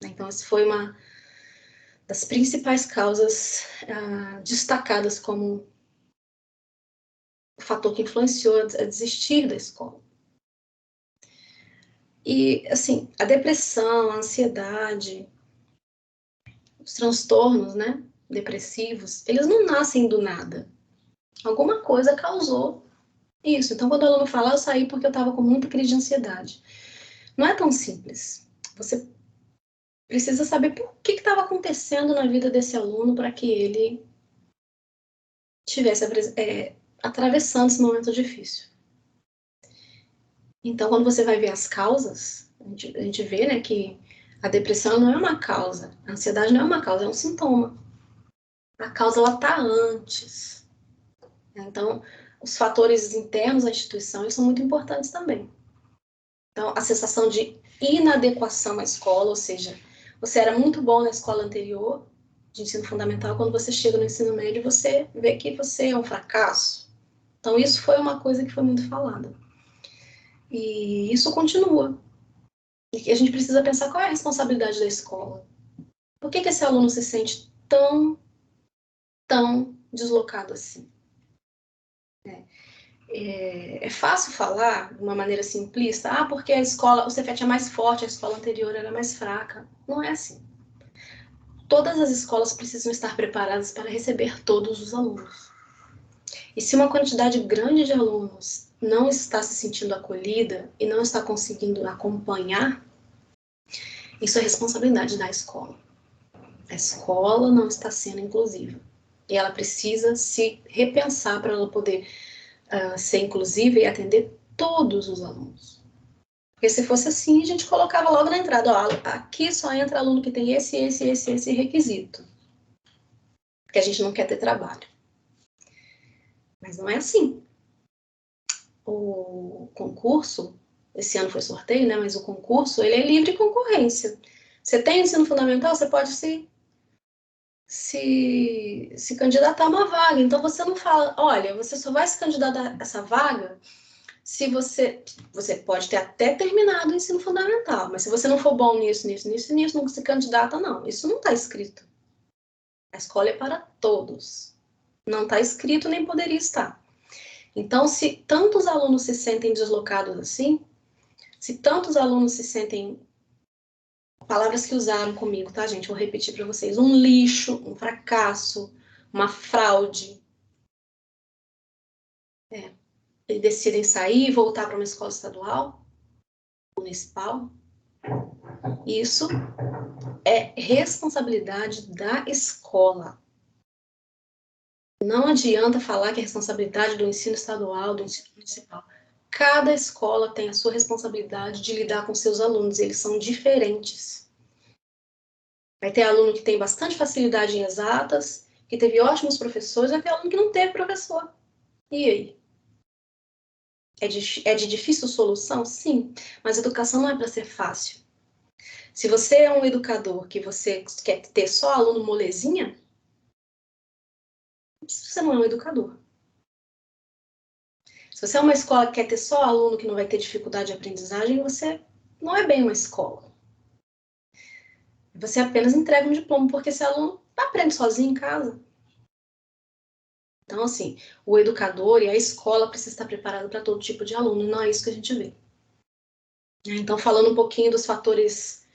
Então, essa foi uma das principais causas destacadas como o fator que influenciou a desistir da escola. E, assim, a depressão, a ansiedade, os transtornos, né, depressivos, eles não nascem do nada. Alguma coisa causou isso. Então, quando o aluno fala, eu saí porque eu estava com muita crise de ansiedade. Não é tão simples. Você precisa saber por que estava acontecendo na vida desse aluno para que ele estivesse atravessando esse momento difícil. Então, quando você vai ver as causas, a gente vê, né, que a depressão não é uma causa, a ansiedade não é uma causa, é um sintoma. A causa, ela está antes. Então, os fatores internos da instituição, eles são muito importantes também. Então, a sensação de inadequação à escola, ou seja, você era muito bom na escola anterior, de ensino fundamental, quando você chega no ensino médio, você vê que você é um fracasso. Então, isso foi uma coisa que foi muito falada. E isso continua. E a gente precisa pensar qual é a responsabilidade da escola. Por que esse aluno se sente tão deslocado assim? É fácil falar de uma maneira simplista, porque a escola, o Cefet é mais forte, a escola anterior era mais fraca. Não é assim. Todas as escolas precisam estar preparadas para receber todos os alunos. E se uma quantidade grande de alunos não está se sentindo acolhida e não está conseguindo acompanhar, isso é responsabilidade da escola. A escola não está sendo inclusiva. E ela precisa se repensar para ela poder ser inclusiva e atender todos os alunos. Porque se fosse assim, a gente colocava logo na entrada, ó, aqui só entra aluno que tem esse requisito. Porque a gente não quer ter trabalho. Mas não é assim. O concurso, esse ano foi sorteio, né? Mas o concurso, ele é livre concorrência. Você tem ensino fundamental, você pode se candidatar a uma vaga. Então, você não fala, olha, você só vai se candidatar a essa vaga se você pode ter até terminado o ensino fundamental, mas se você não for bom nisso, não se candidata, não. Isso não está escrito. A escola é para todos. Não está escrito, nem poderia estar. Então, se tantos alunos se sentem deslocados assim, se tantos alunos se sentem, palavras que usaram comigo, tá, gente? Vou repetir para vocês. Um lixo, um fracasso, uma fraude. E decidem sair e voltar para uma escola estadual, municipal. Isso é responsabilidade da escola. Não adianta falar que é responsabilidade do ensino estadual, do ensino municipal. Cada escola tem a sua responsabilidade de lidar com seus alunos, eles são diferentes. Vai ter aluno que tem bastante facilidade em exatas, que teve ótimos professores, vai ter aluno que não teve professor. E aí? É de difícil solução? Sim, mas educação não é para ser fácil. Se você é um educador que você quer ter só aluno molezinha, você não é um educador. Se você é uma escola que quer ter só aluno que não vai ter dificuldade de aprendizagem, você não é bem uma escola. Você apenas entrega um diploma, porque esse aluno aprende sozinho em casa. Então, assim, o educador e a escola precisam estar preparados para todo tipo de aluno, e não é isso que a gente vê. Então, falando um pouquinho dos fatores...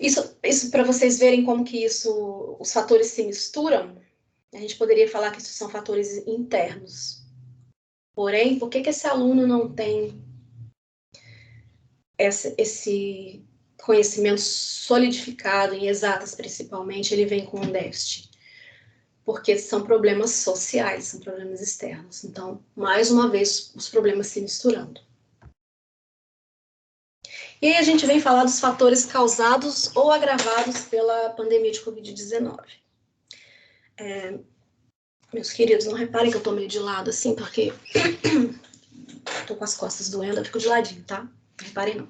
Isso para vocês verem como que os fatores se misturam, a gente poderia falar que isso são fatores internos. Porém, por que esse aluno não tem esse conhecimento solidificado, em exatas principalmente, ele vem com um déficit? Porque são problemas sociais, são problemas externos. Então, mais uma vez, os problemas se misturando. E aí a gente vem falar dos fatores causados ou agravados pela pandemia de Covid-19. Meus queridos, não reparem que eu tô meio de lado assim, porque tô com as costas doendo, eu fico de ladinho, tá? Não reparem não.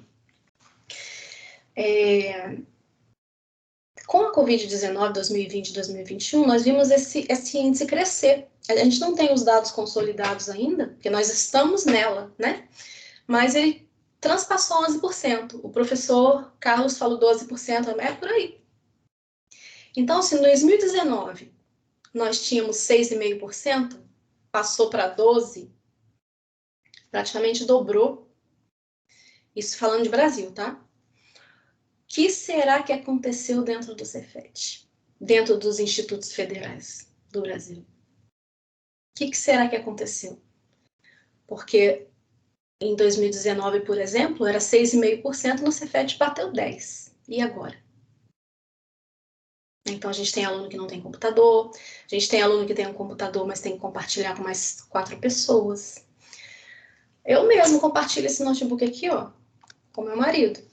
Com a Covid-19, 2020 e 2021, nós vimos esse índice crescer. A gente não tem os dados consolidados ainda, porque nós estamos nela, né? Mas ele transpassou 11%. O professor Carlos falou 12%, é por aí. Então, se em 2019 nós tínhamos 6,5%, passou para 12%, praticamente dobrou. Isso falando de Brasil, tá? O que será que aconteceu dentro do Cefet? Dentro dos institutos federais do Brasil? O que será que aconteceu? Porque em 2019, por exemplo, era 6,5%, no Cefet bateu 10%. E agora? Então, a gente tem aluno que não tem computador, a gente tem aluno que tem um computador, mas tem que compartilhar com mais 4 pessoas. Eu mesmo compartilho esse notebook aqui, ó, com meu marido.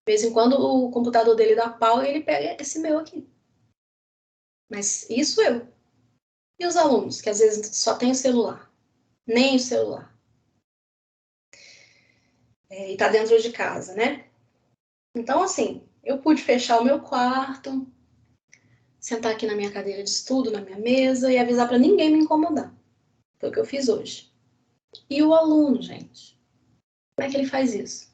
De vez em quando o computador dele dá pau e ele pega esse meu aqui. Mas isso eu. E os alunos, que às vezes só tem o celular? Nem o celular. E tá dentro de casa, né? Então, assim, eu pude fechar o meu quarto, sentar aqui na minha cadeira de estudo, na minha mesa, e avisar para ninguém me incomodar. Foi o que eu fiz hoje. E o aluno, gente? Como é que ele faz isso?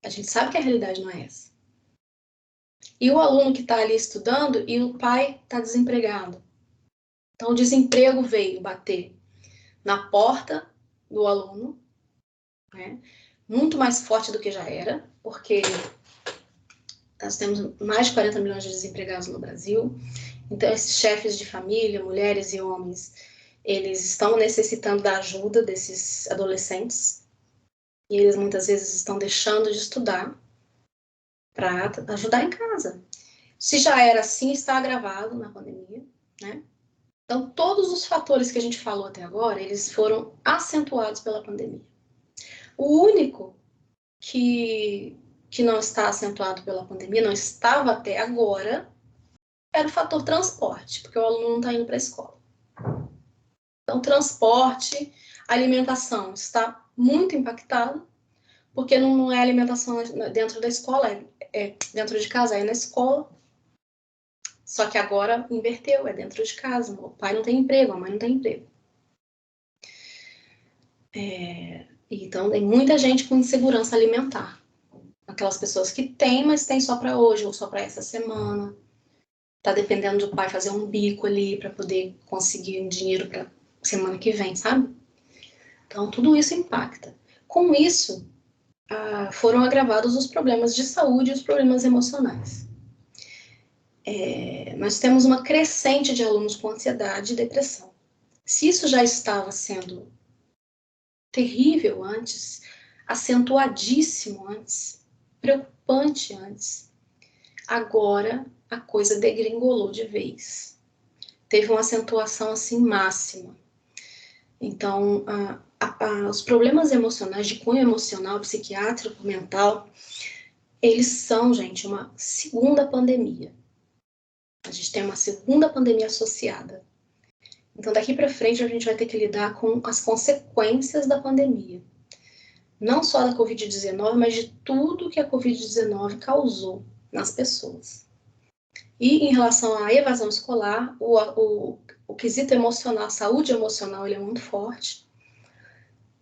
A gente sabe que a realidade não é essa. E o aluno que está ali estudando e o pai está desempregado. Então, o desemprego veio bater na porta do aluno, né? Muito mais forte do que já era, porque nós temos mais de 40 milhões de desempregados no Brasil. Então, esses chefes de família, mulheres e homens, eles estão necessitando da ajuda desses adolescentes. E eles muitas vezes estão deixando de estudar para ajudar em casa. Se já era assim, está agravado na pandemia, né? Então, todos os fatores que a gente falou até agora, eles foram acentuados pela pandemia. O único que não está acentuado pela pandemia, não estava até agora, era o fator transporte, porque o aluno não está indo para a escola. Então, transporte, alimentação está muito impactado, porque não é alimentação dentro da escola, é dentro de casa, é na escola. Só que agora inverteu, é dentro de casa. O pai não tem emprego, a mãe não tem emprego. Então, tem muita gente com insegurança alimentar. Aquelas pessoas que têm, mas tem só para hoje ou só para essa semana. Tá dependendo do pai fazer um bico ali para poder conseguir um dinheiro para semana que vem, sabe? Então, tudo isso impacta. Com isso, foram agravados os problemas de saúde e os problemas emocionais. Nós temos uma crescente de alunos com ansiedade e depressão. Se isso já estava sendo terrível antes, acentuadíssimo antes, preocupante antes, agora a coisa degringolou de vez. Teve uma acentuação assim máxima. Então, os problemas emocionais, de cunho emocional, psiquiátrico, mental, eles são, gente, uma segunda pandemia. A gente tem uma segunda pandemia associada. Então, daqui para frente, a gente vai ter que lidar com as consequências da pandemia. Não só da Covid-19, mas de tudo que a Covid-19 causou nas pessoas. E em relação à evasão escolar, o quesito emocional, a saúde emocional, ele é muito forte.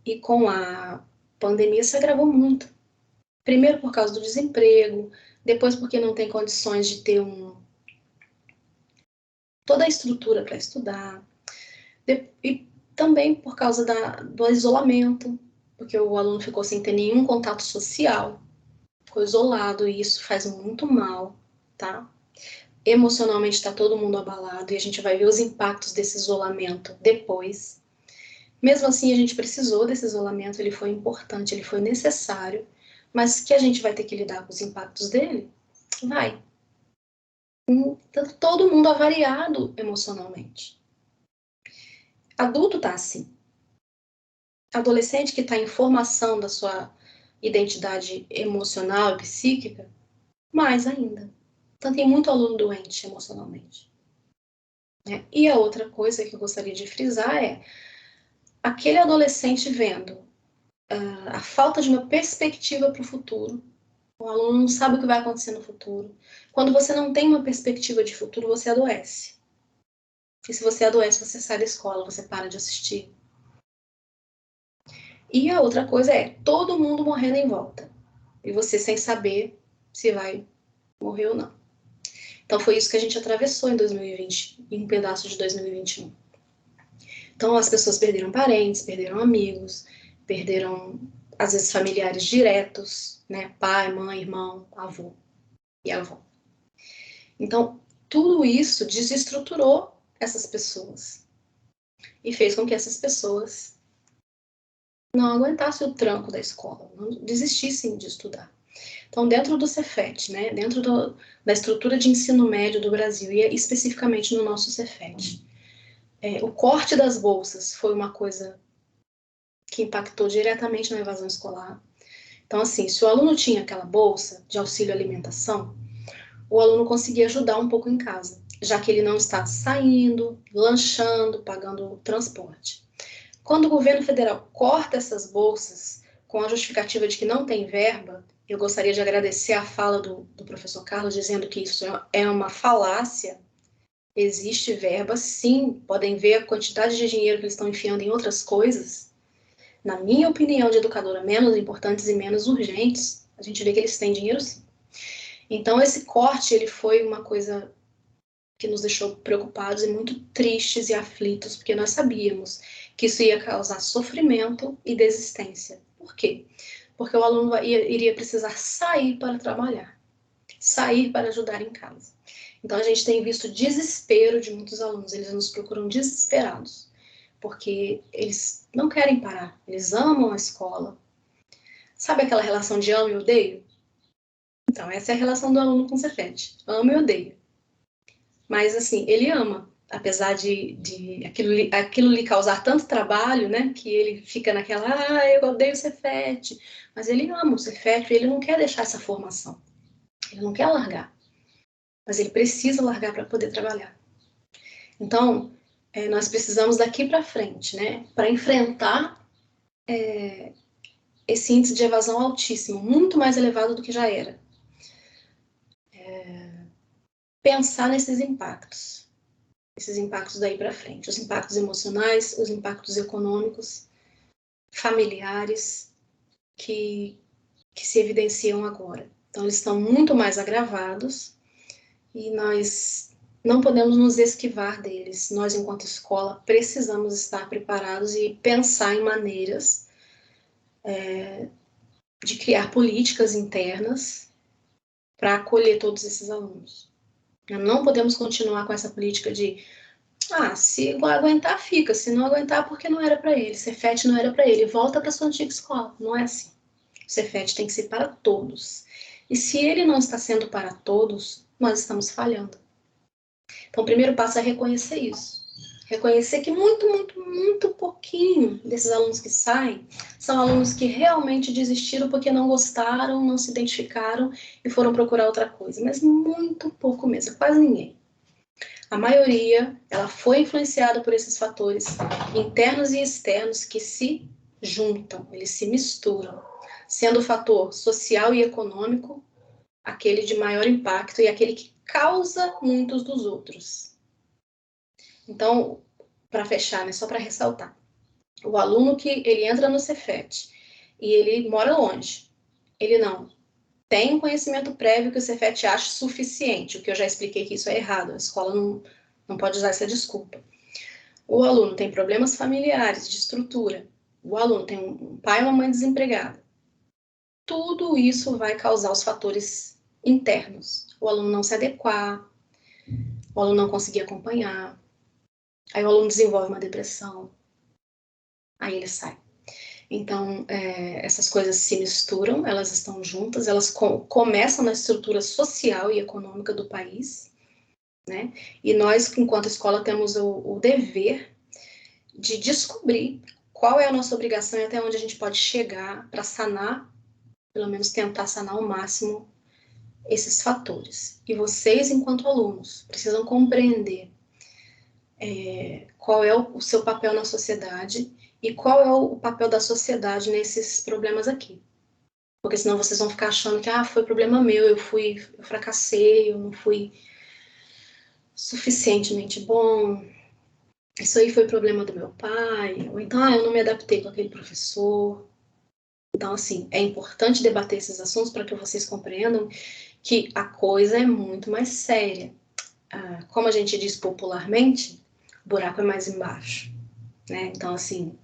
E com a pandemia se agravou muito. Primeiro por causa do desemprego, depois porque não tem condições de ter toda a estrutura para estudar. E também por causa do isolamento, porque o aluno ficou sem ter nenhum contato social, ficou isolado, e isso faz muito mal, tá? Emocionalmente está todo mundo abalado, e a gente vai ver os impactos desse isolamento depois. Mesmo assim, a gente precisou desse isolamento, ele foi importante, ele foi necessário, mas que a gente vai ter que lidar com os impactos dele? Vai. Então, todo mundo avariado emocionalmente. Adulto tá assim. Adolescente que está em formação da sua identidade emocional e psíquica, mais ainda. Então, tem muito aluno doente emocionalmente. E a outra coisa que eu gostaria de frisar é aquele adolescente vendo a falta de uma perspectiva para o futuro, O aluno não sabe o que vai acontecer no futuro. Quando você não tem uma perspectiva de futuro, você adoece. E se você adoece, você sai da escola, você para de assistir. E a outra coisa é todo mundo morrendo em volta. E você sem saber se vai morrer ou não. Então foi isso que a gente atravessou em 2020, em um pedaço de 2021. Então as pessoas perderam parentes, perderam amigos, perderam, às vezes, familiares diretos, né? Pai, mãe, irmão, avô e avó. Então, tudo isso desestruturou essas pessoas e fez com que essas pessoas não aguentassem o tranco da escola, não desistissem de estudar. Então, dentro do Cefet, né, dentro da estrutura de ensino médio do Brasil, e especificamente no nosso Cefet, o corte das bolsas foi uma coisa que impactou diretamente na evasão escolar. Então, assim, se o aluno tinha aquela bolsa de auxílio alimentação, o aluno conseguia ajudar um pouco em casa, já que ele não está saindo, lanchando, pagando o transporte. Quando o governo federal corta essas bolsas com a justificativa de que não tem verba, eu gostaria de agradecer a fala do professor Carlos dizendo que isso é uma falácia. Existe verba, sim. Podem ver a quantidade de dinheiro que eles estão enfiando em outras coisas. Na minha opinião de educadora, menos importantes e menos urgentes, a gente vê que eles têm dinheiro, sim. Então, esse corte, ele foi uma coisa que nos deixou preocupados e muito tristes e aflitos, porque nós sabíamos que isso ia causar sofrimento e desistência. Por quê? Porque o aluno iria precisar sair para trabalhar, sair para ajudar em casa. Então, a gente tem visto desespero de muitos alunos, eles nos procuram desesperados, porque eles não querem parar, eles amam a escola. Sabe aquela relação de amo e odeio? Então, essa é a relação do aluno com o Cefet, amo e odeio. Mas, assim, ele ama, apesar de aquilo lhe causar tanto trabalho, né, que ele fica naquela, eu odeio o Cefet, mas ele ama o Cefet e ele não quer deixar essa formação, ele não quer largar, mas ele precisa largar para poder trabalhar. Então, nós precisamos daqui para frente, né, para enfrentar esse índice de evasão altíssimo, muito mais elevado do que já era. Pensar nesses impactos daí para frente, os impactos emocionais, os impactos econômicos, familiares, que se evidenciam agora. Então, eles estão muito mais agravados e nós não podemos nos esquivar deles. Nós, enquanto escola, precisamos estar preparados e pensar em maneiras de criar políticas internas para acolher todos esses alunos. Não podemos continuar com essa política de se aguentar, fica. Se não aguentar, porque não era para ele. Cefet não era para ele. Volta para sua antiga escola. Não é assim. O Cefet tem que ser para todos. E se ele não está sendo para todos, nós estamos falhando. Então, o primeiro passo é reconhecer isso. Reconhecer que muito pouquinho desses alunos que saem são alunos que realmente desistiram porque não gostaram, não se identificaram e foram procurar outra coisa. Mas muito pouco mesmo, quase ninguém. A maioria, ela foi influenciada por esses fatores internos e externos que se juntam, eles se misturam, sendo o fator social e econômico aquele de maior impacto e aquele que causa muitos dos outros. Então, para fechar, né, só para ressaltar, o aluno que ele entra no Cefet e ele mora longe, ele não tem um conhecimento prévio que o Cefet acha suficiente, o que eu já expliquei que isso é errado, a escola não pode usar essa desculpa. O aluno tem problemas familiares, de estrutura, o aluno tem um pai e uma mãe desempregada. Tudo isso vai causar os fatores internos. O aluno não se adequar, o aluno não conseguir acompanhar, aí o aluno desenvolve uma depressão, aí ele sai. Então, essas coisas se misturam, elas estão juntas, elas começam na estrutura social e econômica do país, né? E nós, enquanto escola, temos o dever de descobrir qual é a nossa obrigação e até onde a gente pode chegar para sanar, pelo menos tentar sanar ao máximo esses fatores. E vocês, enquanto alunos, precisam compreender qual é o seu papel na sociedade e qual é o papel da sociedade nesses problemas aqui. Porque senão vocês vão ficar achando que foi problema meu, eu fracassei, eu não fui suficientemente bom, isso aí foi problema do meu pai, ou então, eu não me adaptei com aquele professor. Então, assim, é importante debater esses assuntos para que vocês compreendam que a coisa é muito mais séria. Como a gente diz popularmente, o buraco é mais embaixo, né? Então, assim,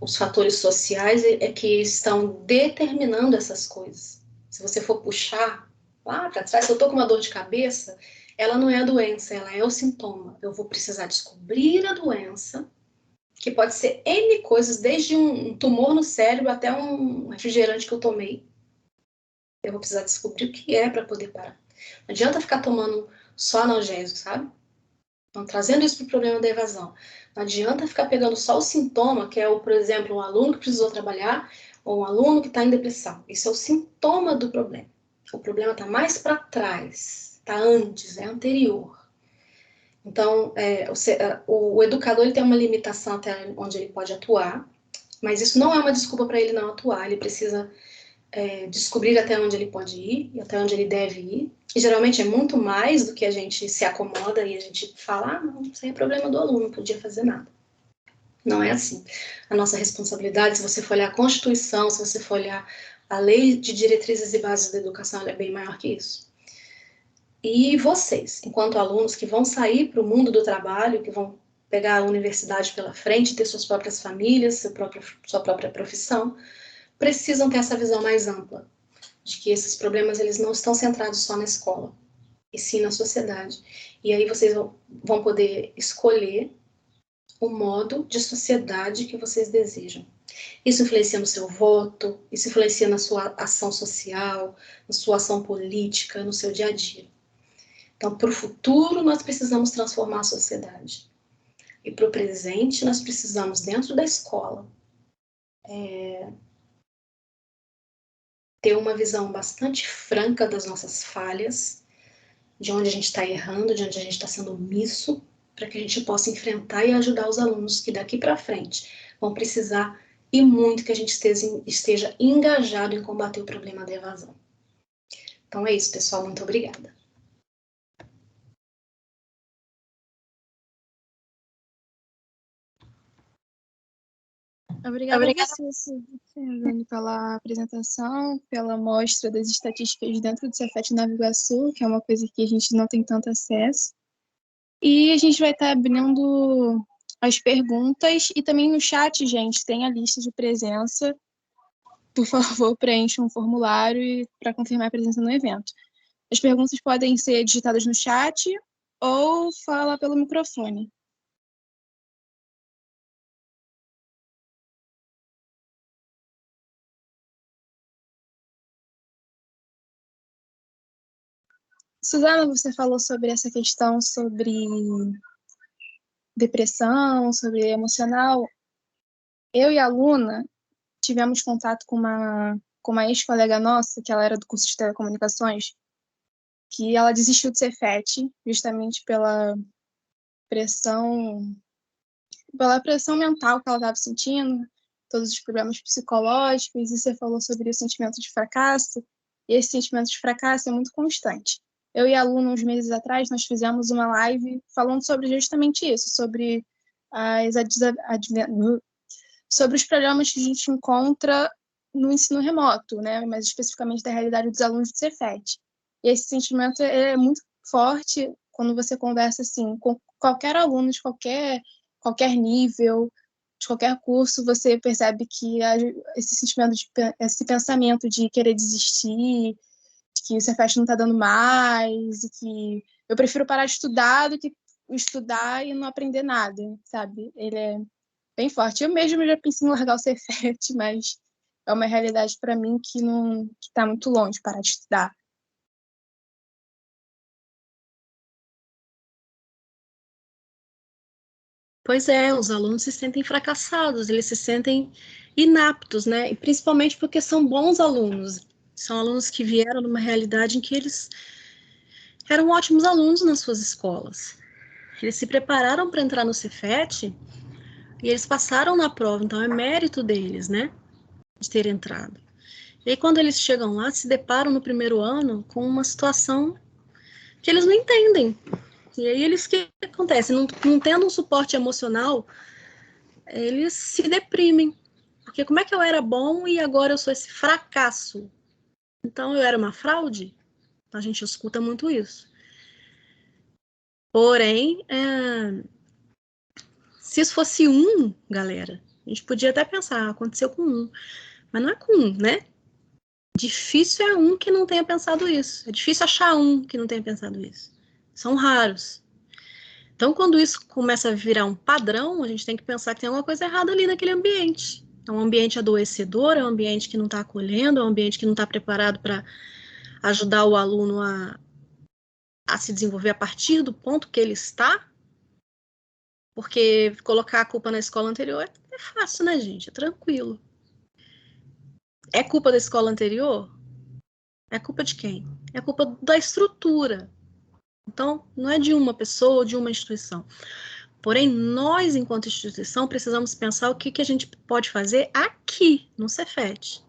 os fatores sociais é que estão determinando essas coisas. Se você for puxar lá para trás, se eu tô com uma dor de cabeça, ela não é a doença, ela é o sintoma. Eu vou precisar descobrir a doença, que pode ser N coisas, desde um tumor no cérebro até um refrigerante que eu tomei. Eu vou precisar descobrir o que é para poder parar. Não adianta ficar tomando só analgésico, sabe? Então, trazendo isso para o problema da evasão. Não adianta ficar pegando só o sintoma, que é, por exemplo, um aluno que precisou trabalhar, ou um aluno que está em depressão. Isso é o sintoma do problema. O problema está mais para trás, está antes, é anterior. Então, o educador ele tem uma limitação até onde ele pode atuar, mas isso não é uma desculpa para ele não atuar. Ele precisa descobrir até onde ele pode ir e até onde ele deve ir. E geralmente é muito mais do que a gente se acomoda e a gente fala, não, isso aí é problema do aluno, não podia fazer nada. Não é assim. A nossa responsabilidade, se você for olhar a Constituição, se você for olhar a Lei de Diretrizes e Bases da Educação, ela é bem maior que isso. E vocês, enquanto alunos que vão sair para o mundo do trabalho, que vão pegar a universidade pela frente, ter suas próprias famílias, sua própria profissão, precisam ter essa visão mais ampla, de que esses problemas eles não estão centrados só na escola, e sim na sociedade. E aí vocês vão poder escolher o modo de sociedade que vocês desejam. Isso influencia no seu voto, isso influencia na sua ação social, na sua ação política, no seu dia a dia. Então, para o futuro, nós precisamos transformar a sociedade. E para o presente, nós precisamos, dentro da escola, ter uma visão bastante franca das nossas falhas, de onde a gente está errando, de onde a gente está sendo omisso, para que a gente possa enfrentar e ajudar os alunos que daqui para frente vão precisar e muito que a gente esteja engajado em combater o problema da evasão. Então é isso, pessoal. Muito obrigada. Obrigada a você, Silvane, pela apresentação, pela mostra das estatísticas dentro do Cefet Nova Iguaçu, que é uma coisa que a gente não tem tanto acesso. E a gente vai estar abrindo as perguntas e também no chat, gente, tem a lista de presença. Por favor, preencha um formulário para confirmar a presença no evento. As perguntas podem ser digitadas no chat ou falar pelo microfone. Suzana, você falou sobre essa questão sobre depressão, sobre emocional. Eu e a Luna tivemos contato com uma ex-colega nossa, que ela era do curso de telecomunicações, que ela desistiu de Cefet justamente pela pressão mental que ela estava sentindo, todos os problemas psicológicos, e você falou sobre o sentimento de fracasso, e esse sentimento de fracasso é muito constante. Eu e a Luna, uns meses atrás, nós fizemos uma live falando sobre justamente isso, sobre sobre os problemas que a gente encontra no ensino remoto, né? Mais especificamente da realidade dos alunos do Cefet. E esse sentimento é muito forte quando você conversa assim com qualquer aluno de qualquer nível, de qualquer curso, você percebe que esse sentimento, esse pensamento de querer desistir, de que o Cefet não está dando mais, e que eu prefiro parar de estudar do que estudar e não aprender nada, sabe? Ele é bem forte. Eu mesmo já pensei em largar o Cefet, mas é uma realidade para mim que não está muito longe parar de estudar. Pois é, os alunos se sentem fracassados, eles se sentem inaptos, né? E principalmente porque são bons alunos, são alunos que vieram numa realidade em que eles eram ótimos alunos nas suas escolas. Eles se prepararam para entrar no Cefet e eles passaram na prova, então é mérito deles, né? de ter entrado. E aí, quando eles chegam lá, se deparam no primeiro ano com uma situação que eles não entendem. E aí, o que acontece? Não tendo um suporte emocional, eles se deprimem. Porque como é que eu era bom e agora eu sou esse fracasso? Então, eu era uma fraude? A gente escuta muito isso. Porém, se isso fosse galera, a gente podia até pensar, aconteceu com mas não é com né? Difícil é que não tenha pensado isso. É difícil achar que não tenha pensado isso. São raros. Então, quando isso começa a virar um padrão, a gente tem que pensar que tem alguma coisa errada ali naquele ambiente. É um ambiente adoecedor, é um ambiente que não está acolhendo, é um ambiente que não está preparado para ajudar o aluno a se desenvolver a partir do ponto que ele está. Porque colocar a culpa na escola anterior é fácil, né, gente? É tranquilo. É culpa da escola anterior? É culpa de quem? É culpa da estrutura. Então, não é de uma pessoa ou de uma instituição. Porém, nós, enquanto instituição, precisamos pensar o que a gente pode fazer aqui, no Cefet.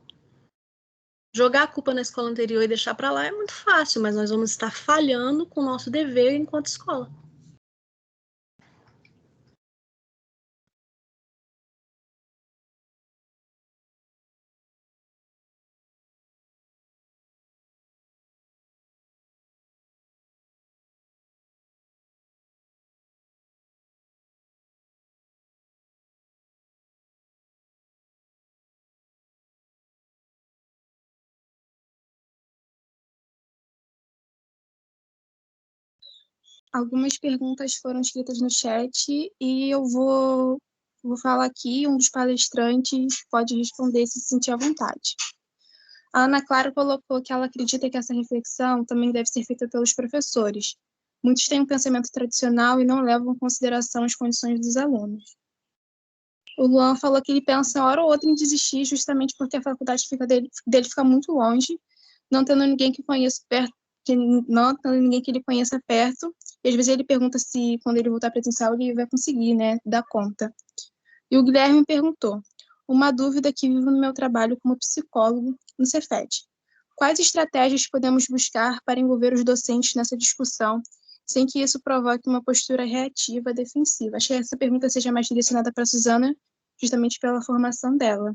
Jogar a culpa na escola anterior e deixar para lá é muito fácil, mas nós vamos estar falhando com o nosso dever enquanto escola. Algumas perguntas foram escritas no chat e eu vou falar aqui, um dos palestrantes pode responder se sentir à vontade. A Ana Clara colocou que ela acredita que essa reflexão também deve ser feita pelos professores. Muitos têm um pensamento tradicional e não levam em consideração as condições dos alunos. O Luan falou que ele pensa hora ou outra em desistir justamente porque a faculdade dele fica muito longe, não tendo ninguém que conheça perto, não tendo ninguém que ele conheça perto, e às vezes ele pergunta se quando ele voltar presencial ele vai conseguir, né, dar conta. E o Guilherme perguntou: uma dúvida que vivo no meu trabalho como psicólogo no Cefet. Quais estratégias podemos buscar para envolver os docentes nessa discussão, sem que isso provoque uma postura reativa, defensiva? Achei que essa pergunta seja mais direcionada para a Suzana, justamente pela formação dela.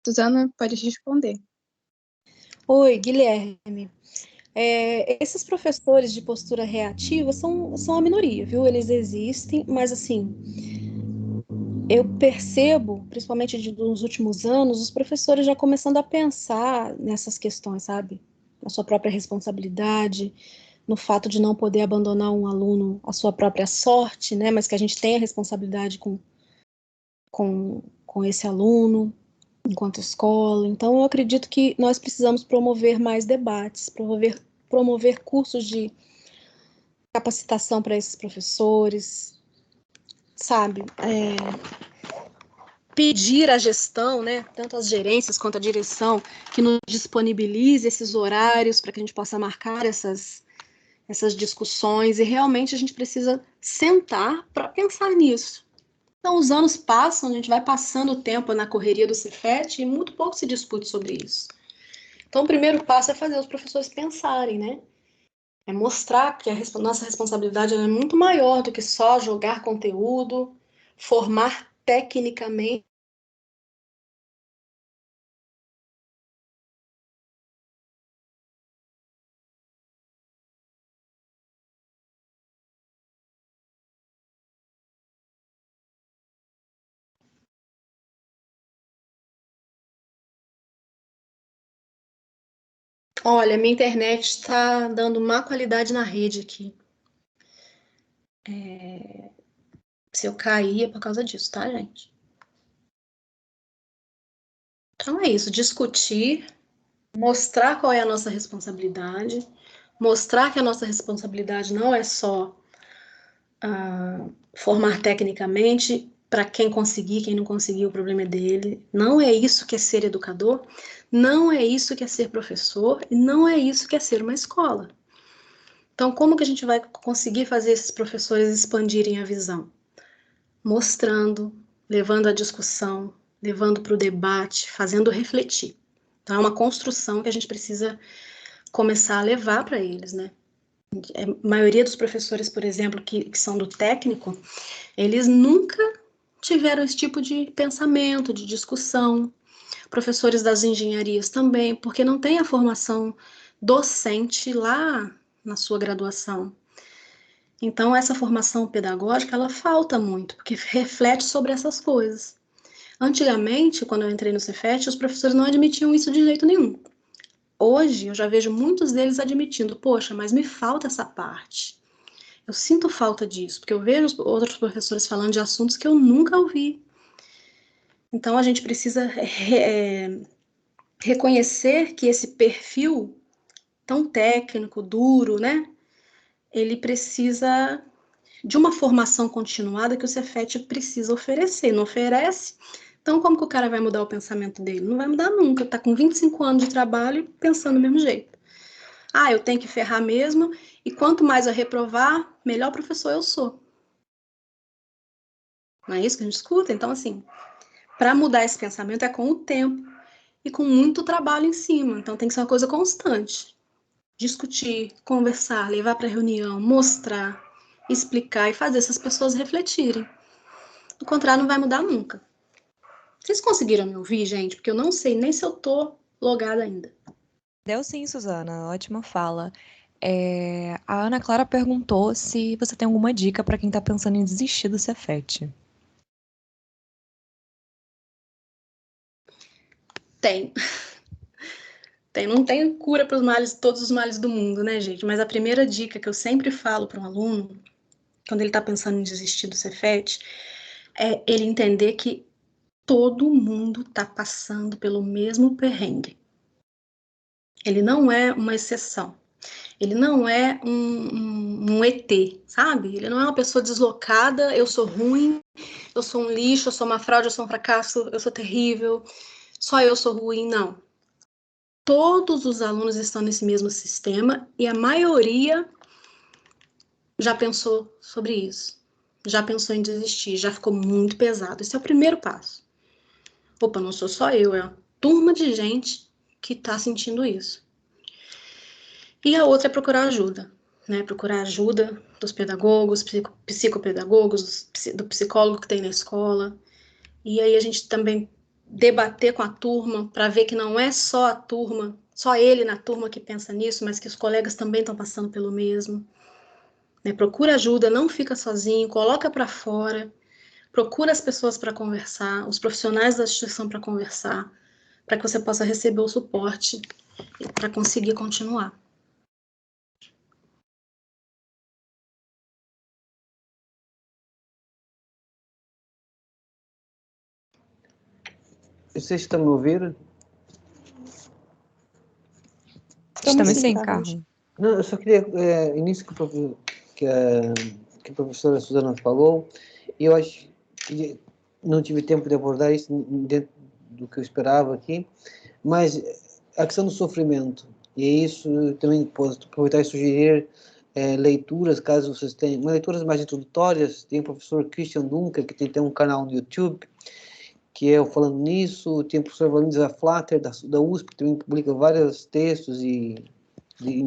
Suzana, pode responder. Oi, Guilherme. Esses professores de postura reativa são a minoria, viu? Eles existem, mas assim, eu percebo, principalmente nos últimos anos, os professores já começando a pensar nessas questões, sabe? Na sua própria responsabilidade, no fato de não poder abandonar um aluno à sua própria sorte, né? Mas que a gente tem a responsabilidade com esse aluno, enquanto escola. Então, eu acredito que nós precisamos promover mais debates, promover cursos de capacitação para esses professores, sabe? Pedir à gestão, né, tanto as gerências quanto a direção, que nos disponibilize esses horários para que a gente possa marcar essas discussões, e realmente a gente precisa sentar para pensar nisso. Então, os anos passam, a gente vai passando o tempo na correria do Cefet e muito pouco se discute sobre isso. Então, o primeiro passo é fazer os professores pensarem, né? É mostrar que a nossa responsabilidade é muito maior do que só jogar conteúdo, formar tecnicamente. Olha, minha internet está dando má qualidade na rede aqui. Se eu cair é por causa disso, tá, gente? Então é isso, discutir, mostrar qual é a nossa responsabilidade, mostrar que a nossa responsabilidade não é só formar tecnicamente, para quem conseguir, quem não conseguir, o problema é dele. Não é isso que é ser educador, não é isso que é ser professor, e não é isso que é ser uma escola. Então, como que a gente vai conseguir fazer esses professores expandirem a visão? Mostrando, levando a discussão, levando para o debate, fazendo refletir. Então, é uma construção que a gente precisa começar a levar para eles, né? A maioria dos professores, por exemplo, que são do técnico, eles nunca tiveram esse tipo de pensamento, de discussão. Professores das engenharias também, porque não tem a formação docente lá na sua graduação. Então, essa formação pedagógica, ela falta muito, porque reflete sobre essas coisas. Antigamente, quando eu entrei no Cefet, os professores não admitiam isso de jeito nenhum. Hoje, eu já vejo muitos deles admitindo, poxa, mas me falta essa parte. Eu sinto falta disso, porque eu vejo outros professores falando de assuntos que eu nunca ouvi. Então, a gente precisa reconhecer que esse perfil tão técnico, duro, né? Ele precisa de uma formação continuada que o Cefet precisa oferecer. Não oferece? Então, como que o cara vai mudar o pensamento dele? Não vai mudar nunca. Tá com 25 anos de trabalho pensando do mesmo jeito. Ah, eu tenho que ferrar mesmo, e quanto mais eu reprovar, melhor professor eu sou. Não é isso que a gente escuta? Então, assim, para mudar esse pensamento é com o tempo e com muito trabalho em cima. Então, tem que ser uma coisa constante. Discutir, conversar, levar para reunião, mostrar, explicar e fazer essas pessoas refletirem. Do contrário, não vai mudar nunca. Vocês conseguiram me ouvir, gente? Porque eu não sei nem se eu tô logada ainda. Deu sim, Suzana. Ótima fala. A Ana Clara perguntou se você tem alguma dica para quem está pensando em desistir do Cefet. Tem. Não tem cura para todos os males do mundo, né, gente? Mas a primeira dica que eu sempre falo para um aluno, quando ele está pensando em desistir do Cefet, é ele entender que todo mundo está passando pelo mesmo perrengue. Ele não é uma exceção. Ele não é um ET, sabe? Ele não é uma pessoa deslocada, eu sou ruim, eu sou um lixo, eu sou uma fraude, eu sou um fracasso, eu sou terrível, só eu sou ruim, não. Todos os alunos estão nesse mesmo sistema e a maioria já pensou sobre isso, já pensou em desistir, já ficou muito pesado. Esse é o primeiro passo. Opa, não sou só eu, é uma turma de gente que está sentindo isso. E a outra é procurar ajuda, né? Procurar ajuda dos pedagogos, psicopedagogos, do psicólogo que tem na escola. E aí a gente também debater com a turma para ver que não é só a turma, só ele na turma que pensa nisso, mas que os colegas também estão passando pelo mesmo. Né? Procura ajuda, não fica sozinho, coloca para fora, procura as pessoas para conversar, os profissionais da instituição para conversar, para que você possa receber o suporte para conseguir continuar. Vocês estão me ouvindo? Estamos sim, Carlos. Não, eu só queria, início que a professora Suzana falou, e eu acho que não tive tempo de abordar isso dentro do que eu esperava aqui, mas a questão do sofrimento, e isso eu também posso aproveitar e sugerir leituras, caso vocês tenham, leituras mais introdutórias. Tem o professor Christian Dunker, que tem um canal no YouTube, que é o Falando Nisso. Tem o professor Valmir Flatter, da USP, que também publica vários textos em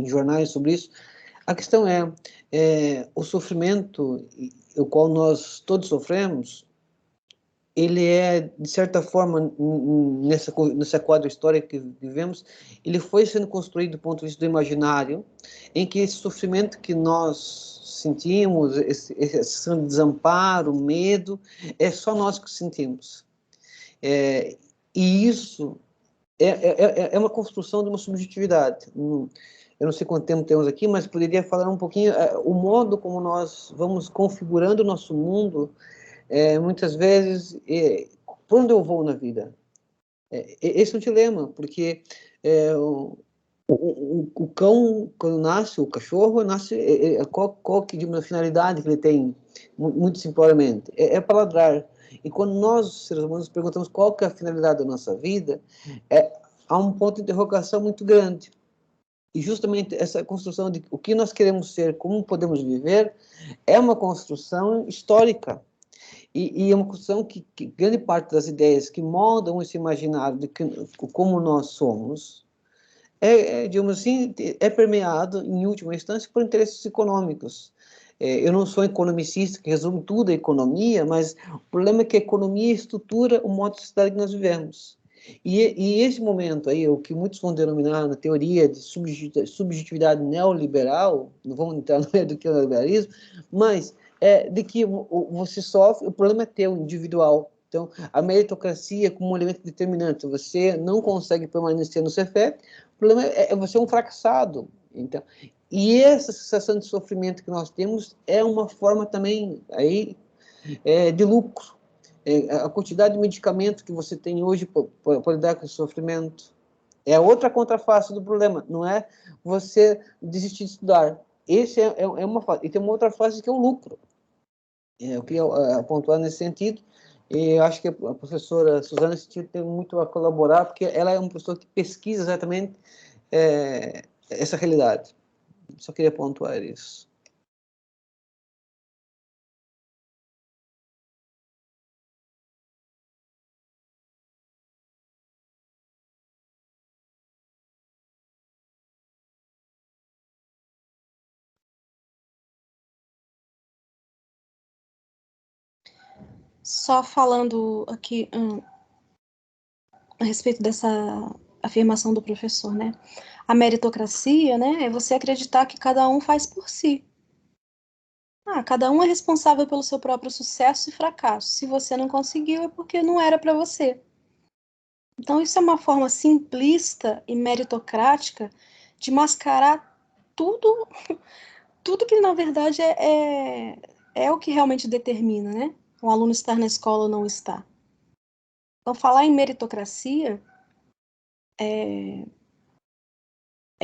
jornais sobre isso. A questão é o sofrimento, o qual nós todos sofremos, ele é, de certa forma, nessa quadra histórica que vivemos, ele foi sendo construído do ponto de vista do imaginário, em que esse sofrimento que nós sentimos, esse desamparo, medo, é só nós que sentimos. E isso é uma construção de uma subjetividade. Eu não sei quanto tempo temos aqui, mas poderia falar um pouquinho o modo como nós vamos configurando o nosso mundo, muitas vezes, por onde eu vou na vida. Esse é um dilema, porque o cão, quando nasce, o cachorro, nasce, qual que de uma finalidade que ele tem, muito simplesmente? É para ladrar. E quando nós, seres humanos, perguntamos qual que é a finalidade da nossa vida, há um ponto de interrogação muito grande. E justamente essa construção de o que nós queremos ser, como podemos viver, é uma construção histórica. E é uma construção que grande parte das ideias que moldam esse imaginário de como nós somos digamos assim, é permeado, em última instância, por interesses econômicos. Eu não sou economicista que resume tudo a economia, mas o problema é que a economia estrutura o modo de sociedade que nós vivemos. E esse momento aí, o que muitos vão denominar na teoria de subjetividade neoliberal, não vamos entrar no meio do que é o neoliberalismo, mas de que você sofre, o problema é teu, individual. Então, a meritocracia como um elemento determinante, você não consegue permanecer no Cefet, o problema é você é um fracassado. Então, e essa sensação de sofrimento que nós temos é uma forma também aí, de lucro. A quantidade de medicamento que você tem hoje para lidar com esse sofrimento é outra contraface do problema, não é você desistir de estudar. Esse é uma fase. E tem uma outra fase que é o lucro. Eu queria pontuar nesse sentido, e eu acho que a professora Suzana tem muito a colaborar, porque ela é uma professora que pesquisa exatamente essa realidade. Só queria pontuar isso. Só falando aqui a respeito dessa afirmação do professor, né? A meritocracia, né, é você acreditar que cada um faz por si. Cada um é responsável pelo seu próprio sucesso e fracasso. Se você não conseguiu, é porque não era para você. Então, isso é uma forma simplista e meritocrática de mascarar tudo, tudo que, na verdade, é o que realmente determina, né? Um aluno estar na escola ou não estar. Então, falar em meritocracia é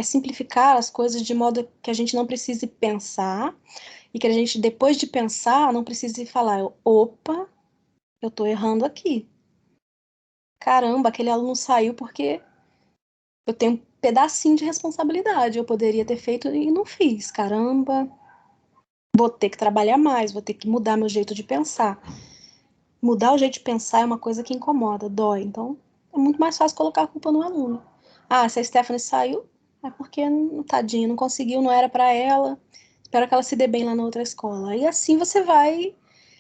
simplificar as coisas de modo que a gente não precise pensar e que a gente, depois de pensar, não precise falar, opa, eu estou errando aqui. Caramba, aquele aluno saiu porque eu tenho um pedacinho de responsabilidade, eu poderia ter feito e não fiz. Caramba, vou ter que trabalhar mais, vou ter que mudar meu jeito de pensar. Mudar o jeito de pensar é uma coisa que incomoda, dói. Então, é muito mais fácil colocar a culpa no aluno. Se a Stephanie saiu, é porque, tadinha, não conseguiu, não era para ela. Espero que ela se dê bem lá na outra escola. E assim você vai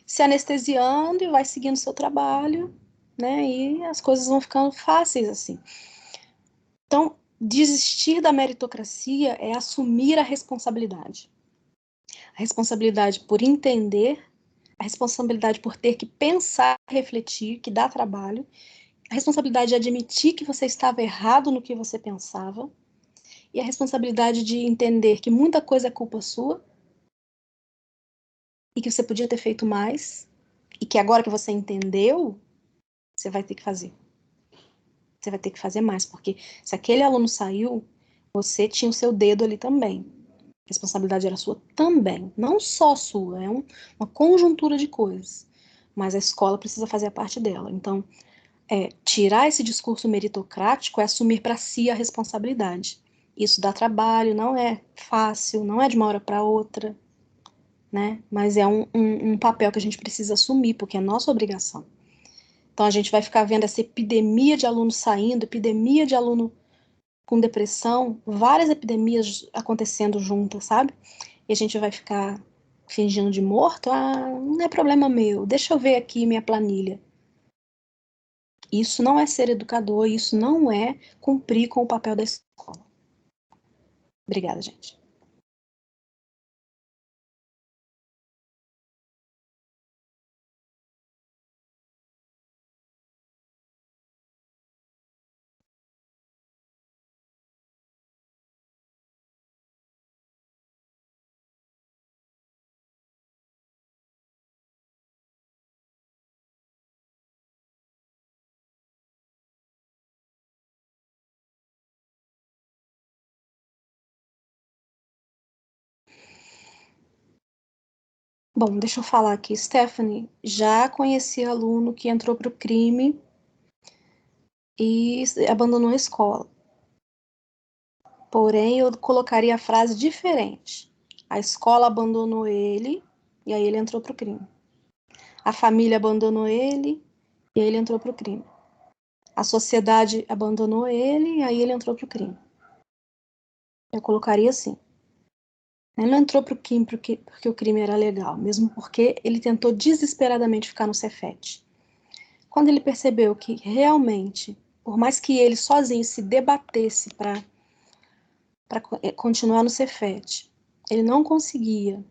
se anestesiando e vai seguindo seu trabalho, né? E as coisas vão ficando fáceis assim. Então, desistir da meritocracia é assumir a responsabilidade. A responsabilidade por entender, a responsabilidade por ter que pensar, refletir, que dá trabalho, a responsabilidade de admitir que você estava errado no que você pensava, e a responsabilidade de entender que muita coisa é culpa sua, e que você podia ter feito mais, e que agora que você entendeu, você vai ter que fazer. Você vai ter que fazer mais, porque se aquele aluno saiu, você tinha o seu dedo ali também. A responsabilidade era sua também, não só sua, é uma conjuntura de coisas. Mas a escola precisa fazer a parte dela. Então, tirar esse discurso meritocrático é assumir para si a responsabilidade. Isso dá trabalho, não é fácil, não é de uma hora para outra, né? Mas é um papel que a gente precisa assumir, porque é nossa obrigação. Então, a gente vai ficar vendo essa epidemia de aluno saindo, epidemia de aluno com depressão, várias epidemias acontecendo juntas, sabe? E a gente vai ficar fingindo de morto, não é problema meu, deixa eu ver aqui minha planilha. Isso não é ser educador, isso não é cumprir com o papel da escola. Obrigada, gente. Bom, deixa eu falar aqui. Stephanie, já conheci aluno que entrou para o crime e abandonou a escola. Porém, eu colocaria a frase diferente. A escola abandonou ele e aí ele entrou para o crime. A família abandonou ele e aí ele entrou para o crime. A sociedade abandonou ele e aí ele entrou para o crime. Eu colocaria assim. Ele não entrou para o crime porque o crime era legal, mesmo porque ele tentou desesperadamente ficar no Cefete. Quando ele percebeu que realmente, por mais que ele sozinho se debatesse para continuar no Cefete, ele não conseguia,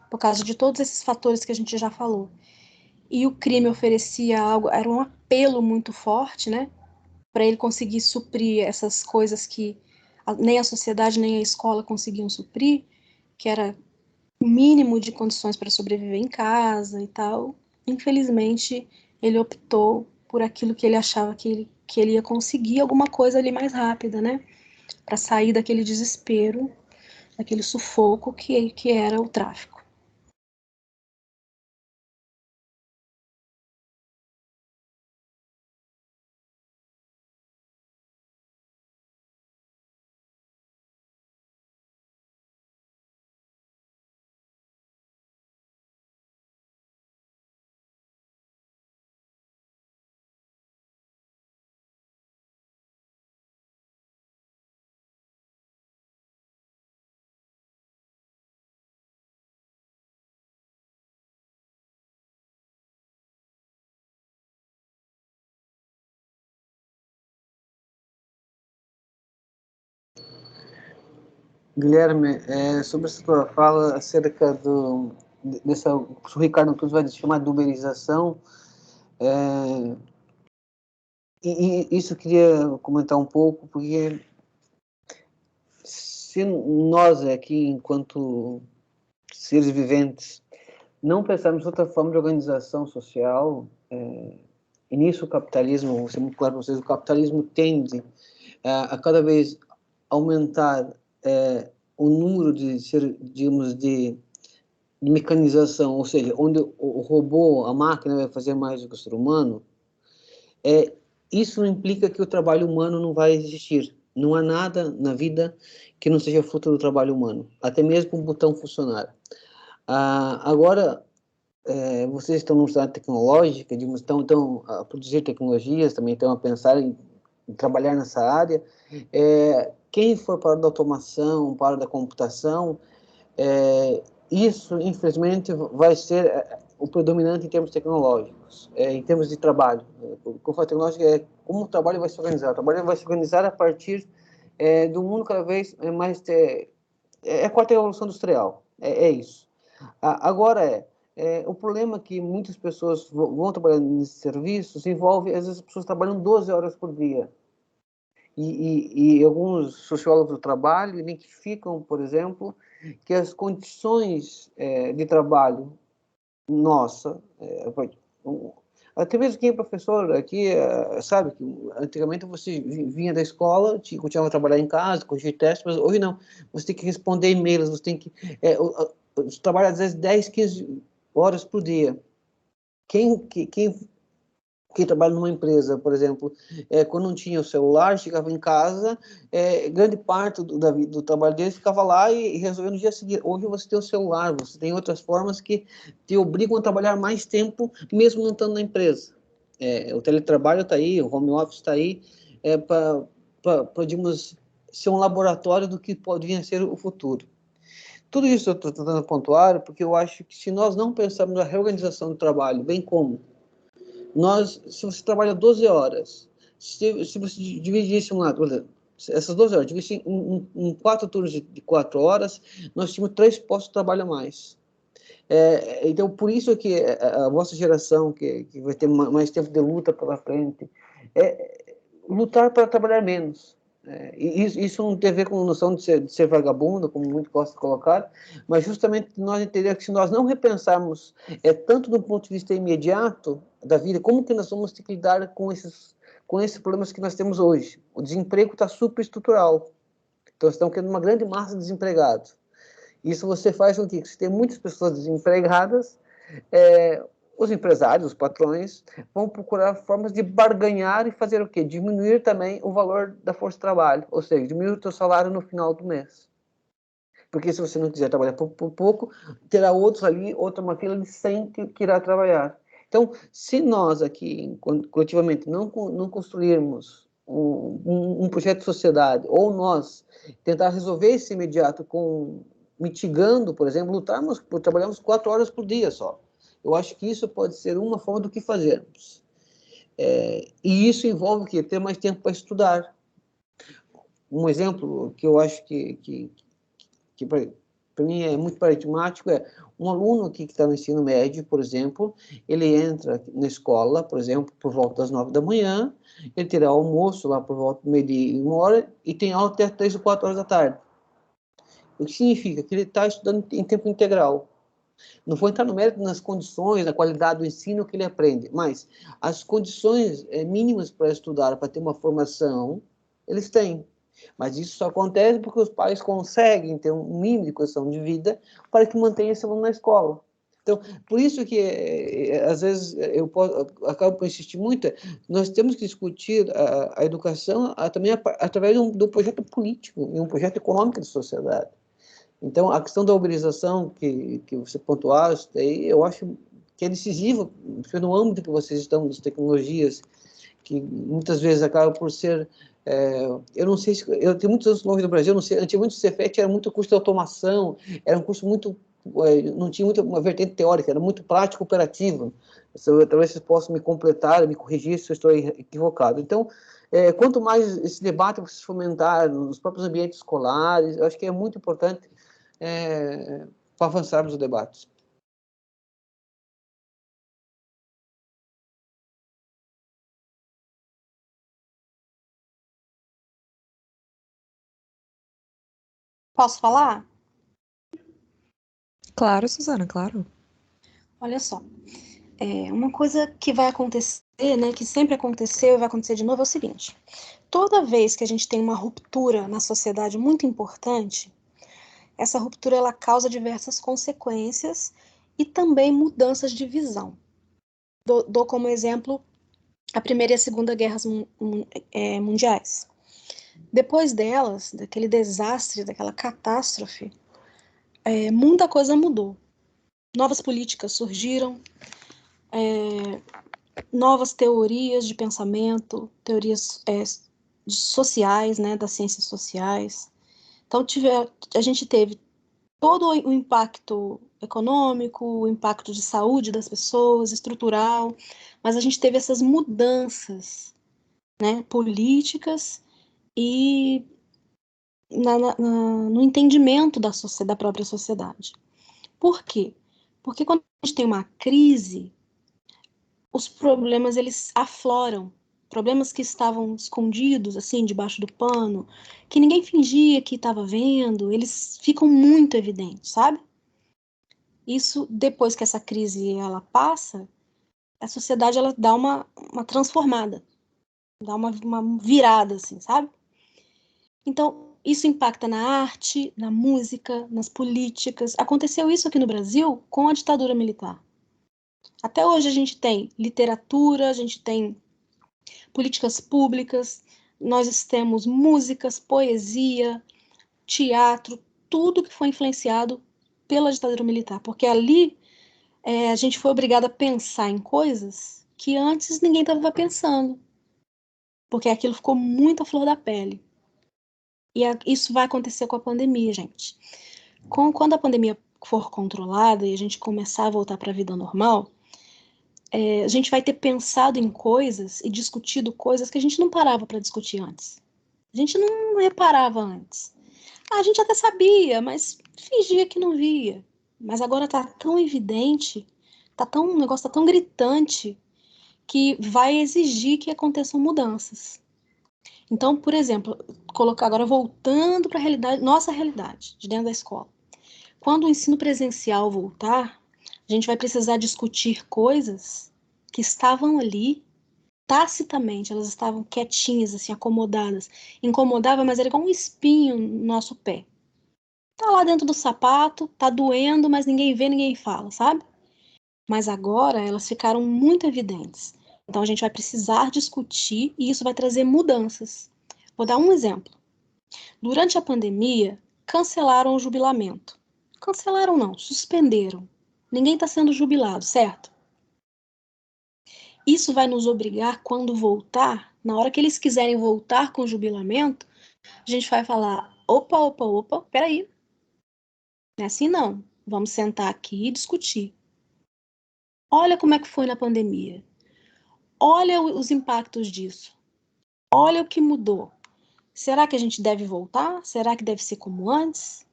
por causa de todos esses fatores que a gente já falou. E o crime oferecia algo, era um apelo muito forte, né? Para ele conseguir suprir essas coisas que nem a sociedade nem a escola conseguiam suprir, que era o mínimo de condições para sobreviver em casa e tal. Infelizmente, ele optou por aquilo que ele achava que ele ia conseguir alguma coisa ali mais rápida, né? Para sair daquele desespero, daquele sufoco que era o tráfico. Guilherme, sobre essa tua fala acerca dessa, o Ricardo Cruz vai chamar de uberização, e isso eu queria comentar um pouco, porque se nós aqui, enquanto seres viventes, não pensarmos em outra forma de organização social, e nisso o capitalismo, vou ser muito claro para vocês, o capitalismo tende a cada vez aumentar o número de mecanização, ou seja, onde o robô, a máquina vai fazer mais do que o ser humano, isso não implica que o trabalho humano não vai existir. Não há nada na vida que não seja fruto do trabalho humano, até mesmo o botão funcionar. Agora, vocês estão numa cidade tecnológica, estão a produzir tecnologias, também estão a pensar em trabalhar nessa área. Quem for para a da automação, para a da computação, isso, infelizmente, vai ser o predominante em termos tecnológicos, em termos de trabalho. O que eu falo tecnológico é como o trabalho vai se organizar. O trabalho vai se organizar a partir do mundo cada vez mais... a quarta revolução industrial, isso. Agora, o problema é que muitas pessoas vão trabalhar nesses serviços, envolve, às vezes, as pessoas trabalham 12 horas por dia. E alguns sociólogos do trabalho identificam, por exemplo, que as condições de trabalho nossa, até mesmo quem é professor aqui, sabe que antigamente você vinha da escola, continuava a trabalhar em casa, corrigir testes, mas hoje não, você tem que responder e-mails, você tem que trabalhar às vezes 10, 15 horas por dia. Quem trabalha numa empresa, por exemplo, quando não tinha o celular, chegava em casa, grande parte do trabalho dele ficava lá e resolvia no dia seguinte. Hoje você tem o celular, você tem outras formas que te obrigam a trabalhar mais tempo, mesmo não estando na empresa. O teletrabalho está aí, o home office está aí, para, digamos, ser um laboratório do que pode vir a ser o futuro. Tudo isso eu estou tentando pontuar, porque eu acho que se nós não pensarmos na reorganização do trabalho, bem como se você trabalha 12 horas, se você dividisse essas 12 horas, dividisse em 4 turnos de 4 horas, nós tínhamos 3 postos de trabalho a mais. Então, por isso que a vossa geração, que vai ter mais tempo de luta pela frente, lutar para trabalhar menos. Isso não tem a ver com a noção de ser vagabundo, como muito gosta de colocar, mas justamente nós entendemos que se nós não repensarmos tanto do ponto de vista imediato da vida, como que nós vamos ter que lidar com esses problemas que nós temos hoje. O desemprego está superestrutural. Então, estamos tendo uma grande massa de desempregados. Isso você faz com que se tem muitas pessoas desempregadas, os empresários, os patrões, vão procurar formas de barganhar e fazer o quê? Diminuir também o valor da força de trabalho, ou seja, diminuir o teu salário no final do mês. Porque se você não quiser trabalhar por pouco, terá outros ali, outra uma fila de 100 que irá trabalhar. Então, se nós aqui, coletivamente, não construirmos um projeto de sociedade, ou nós tentar resolver esse imediato mitigando, por exemplo, trabalharmos 4 horas por dia só. Eu acho que isso pode ser uma forma do que fazermos. E isso envolve o quê? Ter mais tempo para estudar. Um exemplo que eu acho que para mim é muito paradigmático é um aluno aqui que está no ensino médio, por exemplo, ele entra na escola, por exemplo, por volta das 9 da manhã, ele terá almoço lá por volta do meio-dia e 1 hora, e tem aula até 3 ou 4 horas da tarde. O que significa que ele está estudando em tempo integral. Não vou entrar no mérito nas condições, na qualidade do ensino que ele aprende, mas as condições mínimas para estudar, para ter uma formação, eles têm. Mas isso só acontece porque os pais conseguem ter um mínimo de condição de vida para que mantenha esse aluno na escola. Então, por isso que, às vezes, acabo por insistir muito, nós temos que discutir a educação também através de um projeto político e um projeto econômico de sociedade. Então, a questão da uberização que você pontuaste, eu acho que é decisiva, porque no âmbito que vocês estão das tecnologias, que muitas vezes acaba por ser... eu não sei se... Eu tenho muitos anos longe do Brasil, não sei, antigamente o Cefet era muito curso de automação, era um curso muito... não tinha muito uma vertente teórica, era muito prático, operativo. Talvez vocês possam me completar, me corrigir se eu estou equivocado. Então, quanto mais esse debate vocês fomentar nos próprios ambientes escolares, eu acho que é muito importante para avançarmos o debate. Posso falar? Claro, Suzana, claro. Olha só, uma coisa que vai acontecer, né, que sempre aconteceu e vai acontecer de novo é o seguinte: toda vez que a gente tem uma ruptura na sociedade muito importante, essa ruptura ela causa diversas consequências e também mudanças de visão. Dou como exemplo a Primeira e a Segunda Guerras Mundiais. Depois delas, daquele desastre, daquela catástrofe, muita coisa mudou. Novas políticas surgiram, novas teorias de pensamento, teorias sociais, né, das ciências sociais. Então, a gente teve todo o impacto econômico, o impacto de saúde das pessoas, estrutural, mas a gente teve essas mudanças, né, políticas e no entendimento da própria sociedade. Por quê? Porque quando a gente tem uma crise, os problemas eles afloram, problemas que estavam escondidos assim debaixo do pano, que ninguém fingia que estava vendo, eles ficam muito evidentes, sabe? Isso, depois que essa crise ela passa, a sociedade ela dá uma transformada, dá uma virada, assim, sabe? Então, isso impacta na arte, na música, nas políticas. Aconteceu isso aqui no Brasil com a ditadura militar. Até hoje a gente tem literatura, a gente tem políticas públicas, nós temos músicas, poesia, teatro, tudo que foi influenciado pela ditadura militar, porque ali a gente foi obrigado a pensar em coisas que antes ninguém estava pensando, porque aquilo ficou muito à flor da pele. E isso vai acontecer com a pandemia, gente. Quando a pandemia for controlada e a gente começar a voltar para a vida normal, a gente vai ter pensado em coisas e discutido coisas que a gente não parava para discutir antes. A gente não reparava antes. A gente até sabia, mas fingia que não via. Mas agora está tão evidente, o negócio está tão gritante, que vai exigir que aconteçam mudanças. Então, por exemplo, colocar agora voltando para a realidade, nossa realidade, de dentro da escola. Quando o ensino presencial voltar, a gente vai precisar discutir coisas que estavam ali tacitamente, elas estavam quietinhas, assim, acomodadas. Incomodava, mas era igual um espinho no nosso pé. Tá lá dentro do sapato, tá doendo, mas ninguém vê, ninguém fala, sabe? Mas agora elas ficaram muito evidentes. Então a gente vai precisar discutir e isso vai trazer mudanças. Vou dar um exemplo. Durante a pandemia, cancelaram o jubilamento. Cancelaram não, suspenderam. Ninguém está sendo jubilado, certo? Isso vai nos obrigar, quando voltar, na hora que eles quiserem voltar com o jubilamento, a gente vai falar, opa, peraí. Não é assim não. Vamos sentar aqui e discutir. Olha como é que foi na pandemia. Olha os impactos disso. Olha o que mudou. Será que a gente deve voltar? Será que deve ser como antes?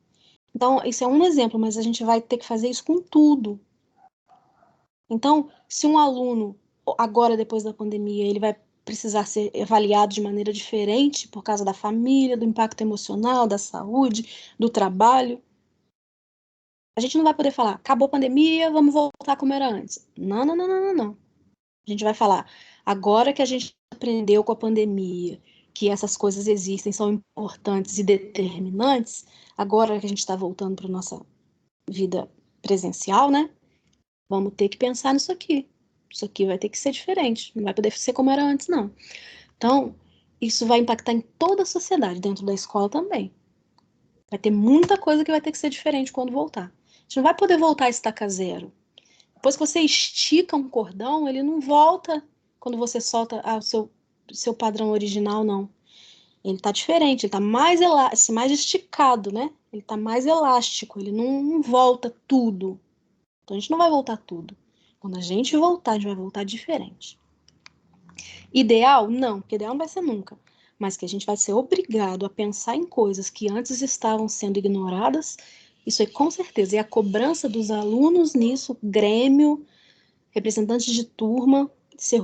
Então, isso é um exemplo, mas a gente vai ter que fazer isso com tudo. Então, se um aluno, agora depois da pandemia, ele vai precisar ser avaliado de maneira diferente por causa da família, do impacto emocional, da saúde, do trabalho, a gente não vai poder falar, acabou a pandemia, vamos voltar como era antes. Não. A gente vai falar, agora que a gente aprendeu com a pandemia, que essas coisas existem, são importantes e determinantes, agora que a gente está voltando para a nossa vida presencial, né? Vamos ter que pensar nisso aqui. Isso aqui vai ter que ser diferente, não vai poder ser como era antes, não. Então, isso vai impactar em toda a sociedade, dentro da escola também. Vai ter muita coisa que vai ter que ser diferente quando voltar. A gente não vai poder voltar a estaca zero. Depois que você estica um cordão, ele não volta quando você solta o seu padrão original, não. Ele tá diferente, ele tá mais esticado, né? Ele tá mais elástico, ele não volta tudo. Então a gente não vai voltar tudo. Quando a gente voltar, a gente vai voltar diferente. Ideal? Não, porque ideal não vai ser nunca. Mas que a gente vai ser obrigado a pensar em coisas que antes estavam sendo ignoradas, isso é com certeza. E a cobrança dos alunos nisso, Grêmio, representantes de turma, se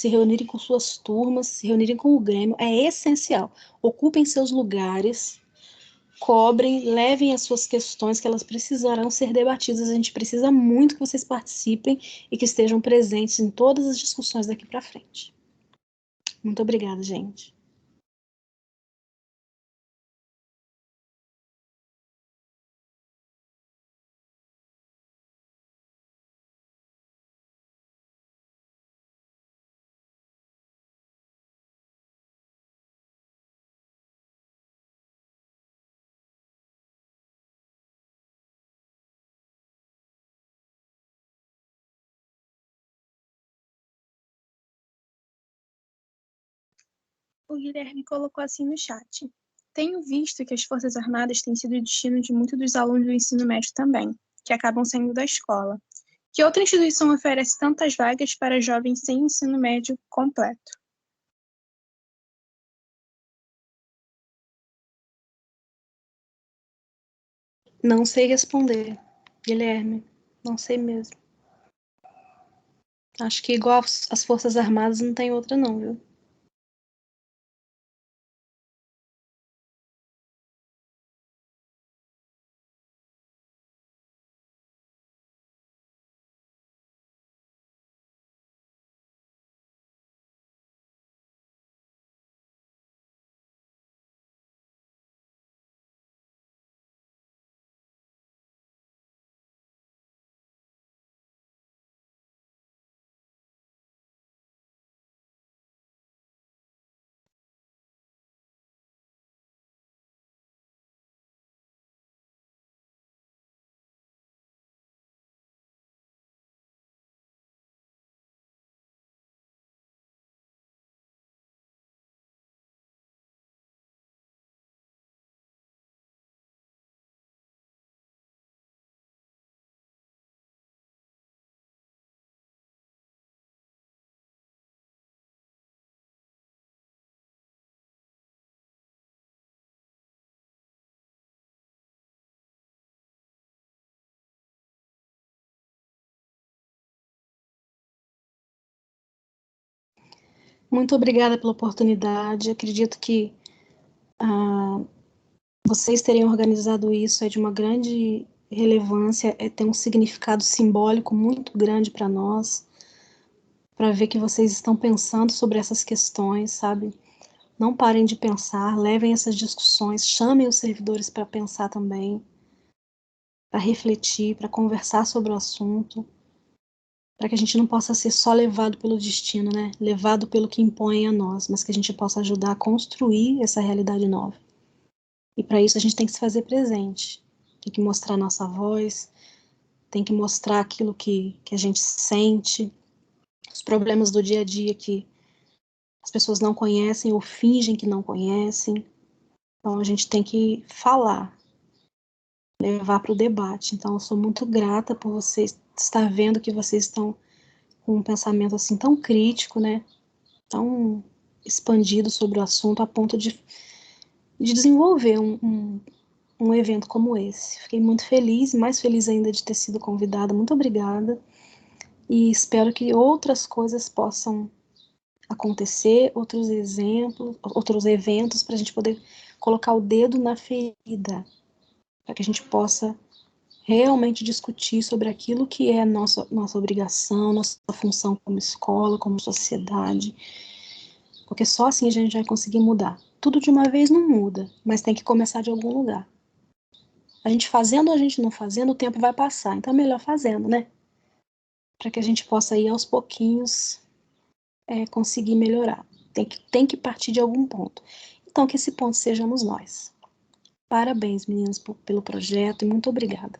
reunirem com suas turmas, se reunirem com o Grêmio, é essencial. Ocupem seus lugares, cobrem, levem as suas questões que elas precisarão ser debatidas. A gente precisa muito que vocês participem e que estejam presentes em todas as discussões daqui para frente. Muito obrigada, gente. O Guilherme colocou assim no chat. Tenho visto que as Forças Armadas têm sido o destino de muitos dos alunos do ensino médio também, que acabam saindo da escola. Que outra instituição oferece tantas vagas para jovens sem ensino médio completo? Não sei responder, Guilherme. Não sei mesmo. Acho que igual as Forças Armadas não tem outra não, viu? Muito obrigada pela oportunidade. Acredito que vocês terem organizado isso é de uma grande relevância, tem um significado simbólico muito grande para nós, para ver que vocês estão pensando sobre essas questões, sabe? Não parem de pensar, levem essas discussões, chamem os servidores para pensar também, para refletir, para conversar sobre o assunto, para que a gente não possa ser só levado pelo destino, né? Levado pelo que impõe a nós, mas que a gente possa ajudar a construir essa realidade nova. E para isso a gente tem que se fazer presente, tem que mostrar nossa voz, tem que mostrar aquilo que a gente sente, os problemas do dia a dia que as pessoas não conhecem ou fingem que não conhecem. Então a gente tem que falar, levar para o debate. Então eu sou muito grata por vocês estar vendo que vocês estão com um pensamento assim tão crítico, né? Tão expandido sobre o assunto a ponto de desenvolver um evento como esse. Fiquei muito feliz, mais feliz ainda de ter sido convidada. Muito obrigada. E espero que outras coisas possam acontecer, outros exemplos, outros eventos, para a gente poder colocar o dedo na ferida, para que a gente possa realmente discutir sobre aquilo que é nossa obrigação, nossa função como escola, como sociedade, porque só assim a gente vai conseguir mudar. Tudo de uma vez não muda, mas tem que começar de algum lugar. A gente fazendo ou a gente não fazendo, o tempo vai passar, então é melhor fazendo, né? Para que a gente possa ir aos pouquinhos conseguir melhorar. Tem que partir de algum ponto. Então que esse ponto sejamos nós. Parabéns, meninas, pelo projeto e muito obrigada.